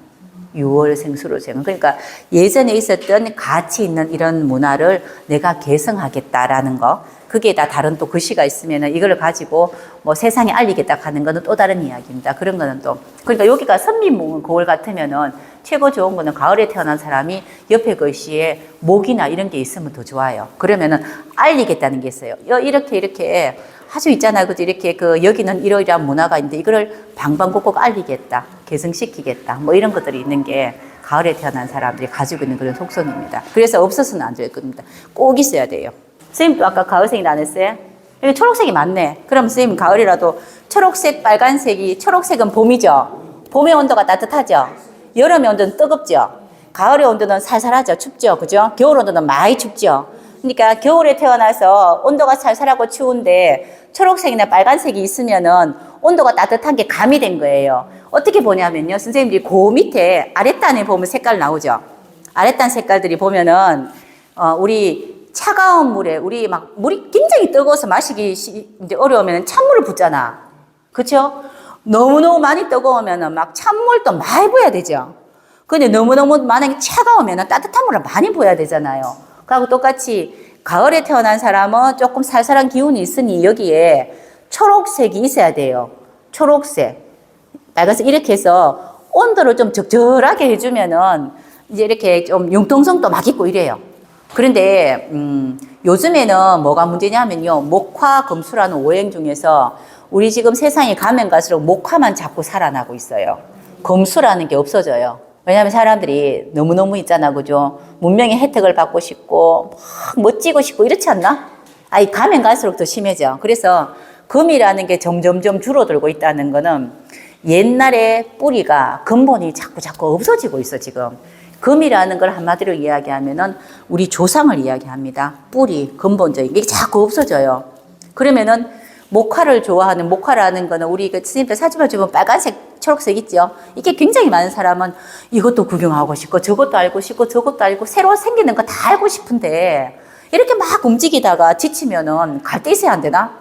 Speaker 1: 6월생, 수로생. 그러니까 예전에 있었던 가치 있는 이런 문화를 내가 계승하겠다라는 거. 그게 다 다른 또 글씨가 있으면 이걸 가지고 뭐 세상에 알리겠다 하는 거는 또 다른 이야기입니다. 그런 거는 또. 그러니까 여기가 선미문 거울 같으면은 최고 좋은 거는 가을에 태어난 사람이 옆에 글씨에 목이나 이런 게 있으면 더 좋아요. 그러면은 알리겠다는 게 있어요. 이렇게 아주 있잖아요. 그죠? 이렇게 여기는 이러이러한 문화가 있는데 이거를 방방곡곡 알리겠다. 개성시키겠다. 뭐 이런 것들이 있는 게 가을에 태어난 사람들이 가지고 있는 그런 속성입니다. 그래서 없어서는 안 될 겁니다. 꼭 있어야 돼요. 선생님도 아까 가을색이 안 했어요? 여기 초록색이 많네. 그럼 선생님 가을이라도 초록색, 빨간색이, 초록색은 봄이죠. 봄의 온도가 따뜻하죠. 여름의 온도는 뜨겁죠. 가을의 온도는 살살하죠. 춥죠. 그죠? 겨울 온도는 많이 춥죠. 그러니까 겨울에 태어나서 온도가 살살하고 추운데 초록색이나 빨간색이 있으면은 온도가 따뜻한 게 가미된 거예요. 어떻게 보냐면요. 선생님들이 그 밑에 아랫단에 보면 색깔 나오죠. 아랫단 색깔들이 보면은, 우리 차가운 물에, 우리 막 물이 굉장히 뜨거워서 마시기 이제 어려우면 찬물을 붓잖아. 그쵸? 너무너무 많이 뜨거우면은 막 찬물도 많이 부어야 되죠. 근데 너무너무 만약에 차가우면은 따뜻한 물을 많이 부어야 되잖아요. 그하고 똑같이 가을에 태어난 사람은 조금 살살한 기운이 있으니 여기에 초록색이 있어야 돼요. 초록색, 빨간색 이렇게 해서 온도를 좀 적절하게 해주면은 이제 이렇게 좀 융통성도 막 있고 이래요. 그런데 요즘에는 뭐가 문제냐면요. 목화, 금수라는 오행 중에서 우리 지금 세상이 가면 갈수록 목화만 자꾸 살아나고 있어요. 금수라는 게 없어져요. 왜냐하면 사람들이 너무너무 있잖아, 그죠? 문명의 혜택을 받고 싶고 막 멋지고 싶고 이렇지 않나? 아이 가면 갈수록 더 심해져. 그래서 금이라는 게 점점점 줄어들고 있다는 거는 옛날에 뿌리가 근본이 자꾸 없어지고 있어 지금. 금이라는 걸 한마디로 이야기하면은 우리 조상을 이야기합니다. 뿌리, 근본적인 게 자꾸 없어져요. 그러면은 목화를 좋아하는, 목화라는 거는 우리 그 스님들 사주만 주면 빨간색, 초록색 있죠? 이게 굉장히 많은 사람은 이것도 구경하고 싶고 저것도 알고 싶고 저것도 알고 새로 생기는 거 다 알고 싶은데 이렇게 막 움직이다가 지치면은 갈 데 있어야 안 되나?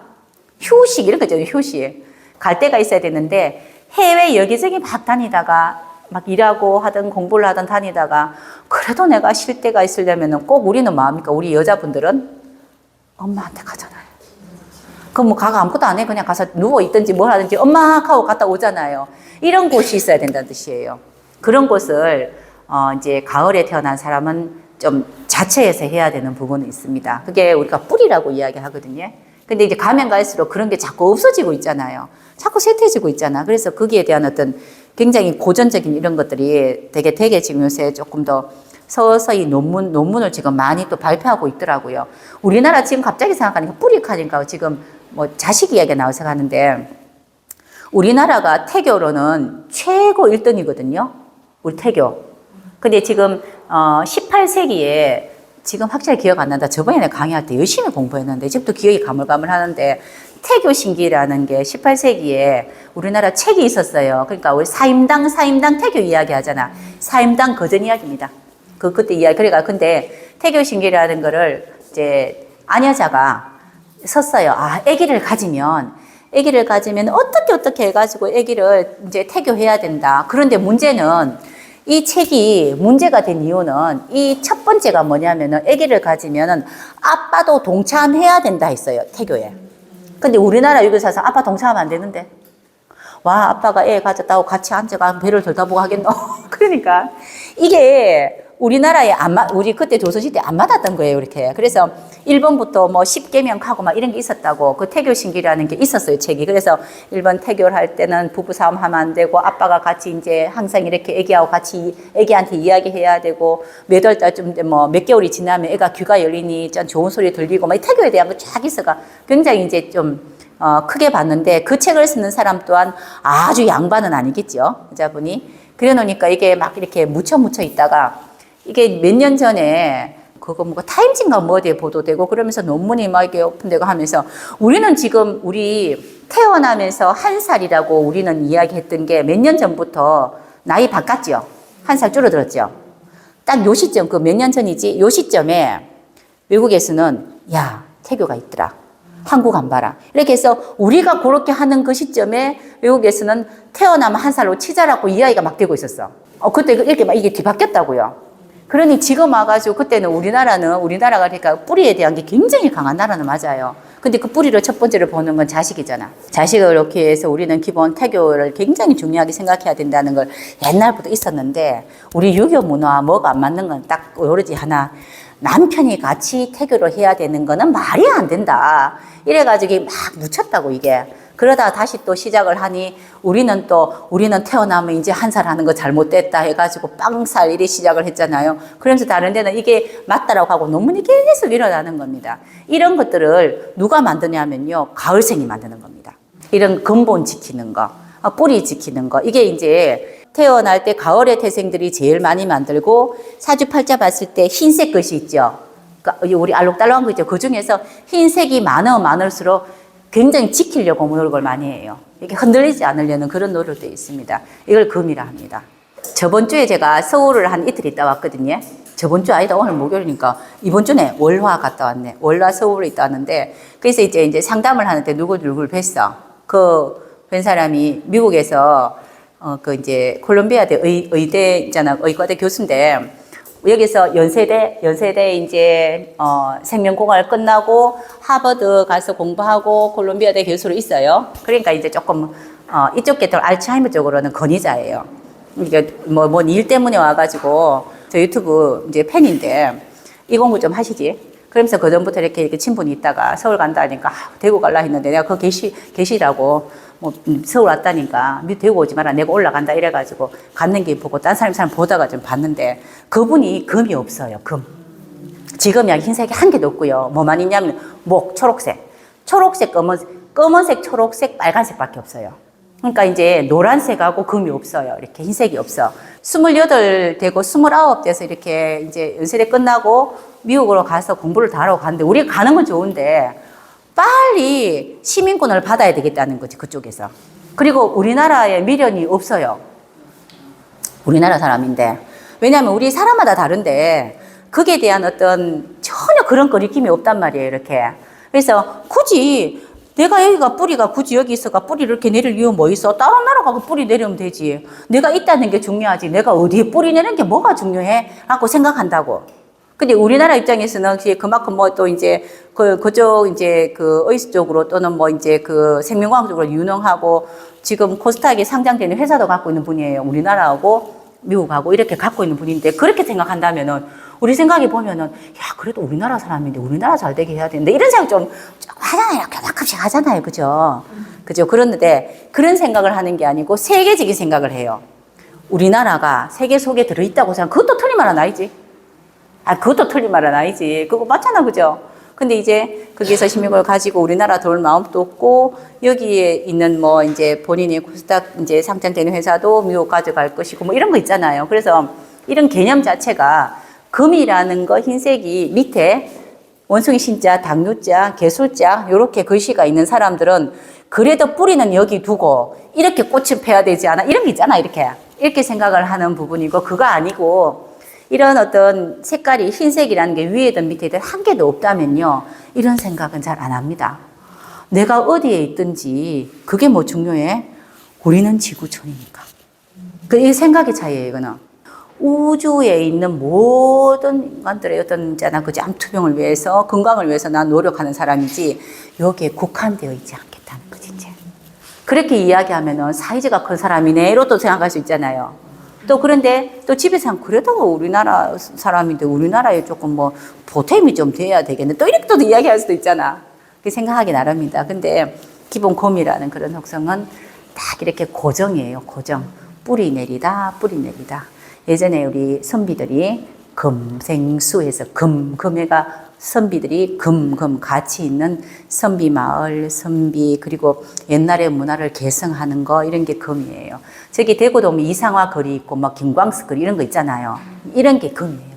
Speaker 1: 휴식, 이런 거 있잖아요, 휴식. 갈 데가 있어야 되는데 해외 여기저기 막 다니다가 막 일하고 하든 공부를 하든 다니다가 그래도 내가 쉴 데가 있으려면은 꼭 우리는 뭐합니까? 우리 여자분들은 엄마한테 가잖아요. 그럼 뭐 가가 아무것도 안 해. 그냥 가서 누워있든지 뭘 하든지 엄마 하고 갔다 오잖아요. 이런 곳이 있어야 된다는 뜻이에요. 그런 곳을, 이제 가을에 태어난 사람은 좀 자체해서 해야 되는 부분이 있습니다. 그게 우리가 뿌리라고 이야기 하거든요. 근데 이제 가면 갈수록 그런 게 자꾸 없어지고 있잖아요. 자꾸 쇠퇴해지고 있잖아. 그래서 거기에 대한 어떤 굉장히 고전적인 이런 것들이 되게 지금 요새 조금 더 서서히 논문을 지금 많이 또 발표하고 있더라고요. 우리나라 지금 갑자기 생각하니까 뿌리카니까 지금 뭐 자식 이야기가 나와서 가는데 우리나라가 태교로는 최고 1등이거든요. 우리 태교. 근데 지금 18세기에 지금 확실히 기억 안 난다. 저번에 내가 강의할 때 열심히 공부했는데 지금도 기억이 가물가물하는데 태교신기라는 게 18세기에 우리나라 책이 있었어요. 그러니까 우리 사임당 태교 이야기 하잖아. 사임당 거전 이야기입니다. 그때 이야기. 그러니까 근데 태교신기라는 거를 이제 아녀자가 썼어요. 아, 아기를 가지면 어떻게 해가지고 아기를 이제 태교해야 된다. 그런데 문제는 이 책이 문제가 된 이유는 이 첫 번째가 뭐냐면은 아기를 가지면은 아빠도 동참해야 된다 했어요. 태교에. 근데 우리나라 여기 사서 아빠 동참하면 안 되는데. 와, 아빠가 애 가졌다고 같이 앉아가 배를 들다보고 하겠노. 그러니까 이게 우리나라에 우리 그때 조선시대 안 맞았던 거예요, 이렇게. 그래서 일본부터 뭐 10계명하고 막 이런 게 있었다고, 그 태교신기라는 게 있었어요, 책이. 그래서 일본 태교를 할 때는 부부싸움 하면 안 되고, 아빠가 같이 이제 항상 이렇게 애기하고 같이 애기한테 이야기해야 되고, 몇 월 달쯤 뭐 몇 개월이 지나면 애가 귀가 열리니 좀 좋은 소리 들리고, 막 이 태교에 대한 거 쫙 있어가 굉장히 이제 좀 크게 봤는데, 그 책을 쓰는 사람 또한 아주 양반은 아니겠죠, 여자분이. 그래 놓으니까 이게 막 이렇게 묻혀 있다가, 이게 몇 년 전에 그거 뭐 타임즈인가 뭐 어디에 보도되고 그러면서 논문이 막 이렇게 오픈되고 하면서 우리는 지금 우리 태어나면서 1살이라고 우리는 이야기했던 게 몇 년 전부터 나이 바꿨죠. 1살 줄어들었죠. 딱 요 시점, 그 몇 년 전이지, 요 시점에 외국에서는 야, 태교가 있더라. 한국 안 봐라. 이렇게 해서 우리가 그렇게 하는 그 시점에 외국에서는 태어나면 1살로 치자라고 이야기가 막 되고 있었어. 그때 이렇게 막 이게 뒤바뀌었다고요. 그러니 지금 와가지고 그때는 우리나라가 그러니까 뿌리에 대한 게 굉장히 강한 나라는 맞아요. 근데 그 뿌리를 첫 번째로 보는 건 자식이잖아. 자식을 이렇게 해서 우리는 기본 태교를 굉장히 중요하게 생각해야 된다는 걸 옛날부터 있었는데 우리 유교 문화와 뭐가 안 맞는 건 딱 오로지 하나. 남편이 같이 태교를 해야 되는 거는 말이 안 된다. 이래가지고 막 묻혔다고 이게. 그러다 다시 또 시작을 하니 우리는 태어나면 이제 한 살 하는 거 잘못됐다 해가지고 빵살 이래 시작을 했잖아요. 그러면서 다른 데는 이게 맞다라고 하고 논문이 계속 일어나는 겁니다. 이런 것들을 누가 만드냐면요. 가을생이 만드는 겁니다. 이런 근본 지키는 거, 뿌리 지키는 거. 이게 이제 태어날 때 가을에 태생들이 제일 많이 만들고 사주팔자 봤을 때 흰색 것이 있죠. 그러니까 우리 알록달록한 거 있죠. 그 중에서 흰색이 많을수록 굉장히 지키려고 노력을 많이 해요. 이게 흔들리지 않으려는 그런 노력도 있습니다. 이걸 금이라 합니다. 저번 주에 제가 서울을 한 이틀 있다 왔거든요. 저번 주 아니다. 오늘 목요일이니까 이번 주에 월화 갔다 왔네. 월화 서울에 있다 왔는데 그래서 이제 상담을 하는데 누굴 뵀어. 뵌 사람이 미국에서 이제 콜롬비아대 의대 있잖아. 의과대 교수인데 여기서 연세대 이제 생명공학을 끝나고 하버드 가서 공부하고 콜롬비아대 교수로 있어요. 그러니까 이제 조금 이쪽 계통 알츠하이머 쪽으로는 권위자예요. 이게 뭐 일 때문에 와가지고 저 유튜브 이제 팬인데 이 공부 좀 하시지. 그러면서 그전부터 이렇게 친분이 있다가 서울 간다 하니까 대구 갈라 했는데 내가 계시라고 뭐 서울 왔다니까 대구 오지 마라 내가 올라간다 이래가지고 갔는 게 보고 딴 사람 보다가 좀 봤는데 그분이 금이 없어요. 금. 지금이 흰색이 한 개도 없고요. 뭐만 있냐면 초록색, 검은색, 초록색, 빨간색밖에 없어요. 그러니까 이제 노란색하고 금이 없어요. 이렇게 흰색이 없어. 28 되고 29 돼서 이렇게 이제 연세대 끝나고 미국으로 가서 공부를 다 하러 갔는데 우리가 가는 건 좋은데 빨리 시민권을 받아야 되겠다는 거지, 그쪽에서. 그리고 우리나라에 미련이 없어요. 우리나라 사람인데. 왜냐하면 우리 사람마다 다른데 그게 대한 어떤 전혀 그런 거리낌이 없단 말이에요, 이렇게. 그래서 굳이 내가 여기가 뿌리가 굳이 여기 있어가 뿌리를 이렇게 내릴 이유 뭐 있어? 다른 나라 가고 뿌리 내리면 되지. 내가 있다는 게 중요하지. 내가 어디에 뿌리 내는 게 뭐가 중요해? 라고 생각한다고. 근데 우리나라 입장에서는 그만큼 뭐 또 이제 그쪽 이제 의스 쪽으로 또는 뭐 이제 생명과학 쪽으로 유능하고 지금 코스닥에 상장되는 회사도 갖고 있는 분이에요. 우리나라하고 미국하고 이렇게 갖고 있는 분인데 그렇게 생각한다면은 우리 생각해 보면은 야 그래도 우리나라 사람인데 우리나라 잘 되게 해야 되는데 이런 생각 좀 하잖아요. 가끔씩 하잖아요. 그죠? 그런데 그런 생각을 하는 게 아니고 세계적인 생각을 해요. 우리나라가 세계 속에 들어있다고 생각. 그것도 틀린 말은 아니지. 그것도 틀린 말은 아니지. 그거 맞잖아. 그죠? 근데 이제 거기서 신명을 가지고 우리나라 들어올 마음도 없고 여기에 있는 뭐 이제 본인의 코스닥 이제 상장되는 회사도 미국 가져갈 것이고 뭐 이런 거 있잖아요. 그래서 이런 개념 자체가 금이라는 거 흰색이 밑에 원숭이 신자, 당류자, 개술자 이렇게 글씨가 있는 사람들은 그래도 뿌리는 여기 두고 이렇게 꽃을 펴야 되지 않아? 이런 게 있잖아. 이렇게 생각을 하는 부분이고 그거 아니고 이런 어떤 색깔이 흰색이라는 게 위에든 밑에든 한 개도 없다면요. 이런 생각은 잘 안 합니다. 내가 어디에 있든지 그게 뭐 중요해? 우리는 지구촌이니까. 이 생각의 차이예요, 이거는. 우주에 있는 모든 인간들의 어떤 암투명을 위해서, 건강을 위해서 난 노력하는 사람이지 여기에 국한되어 있지 않겠다는 거지, 이제. 그렇게 이야기하면은 사이즈가 큰 사람이네로 또 생각할 수 있잖아요. 또 그런데 또 집에서 그래도 우리나라 사람인데 우리나라에 조금 뭐 보탬이 좀 돼야 되겠네. 또 이렇게 또 이야기할 수도 있잖아. 그렇게 생각하기 나름입니다. 근데 기본 금이라는 그런 속성은 딱 이렇게 고정이에요. 고정. 뿌리 내리다. 예전에 우리 선비들이 금생수해서 금해가 선비들이 같이 있는 선비 마을, 선비 그리고 옛날의 문화를 계승하는 거 이런 게 금이에요. 저기 대구도 이상화 거리 있고 막 김광석 거리 이런 거 있잖아요. 이런 게 금이에요.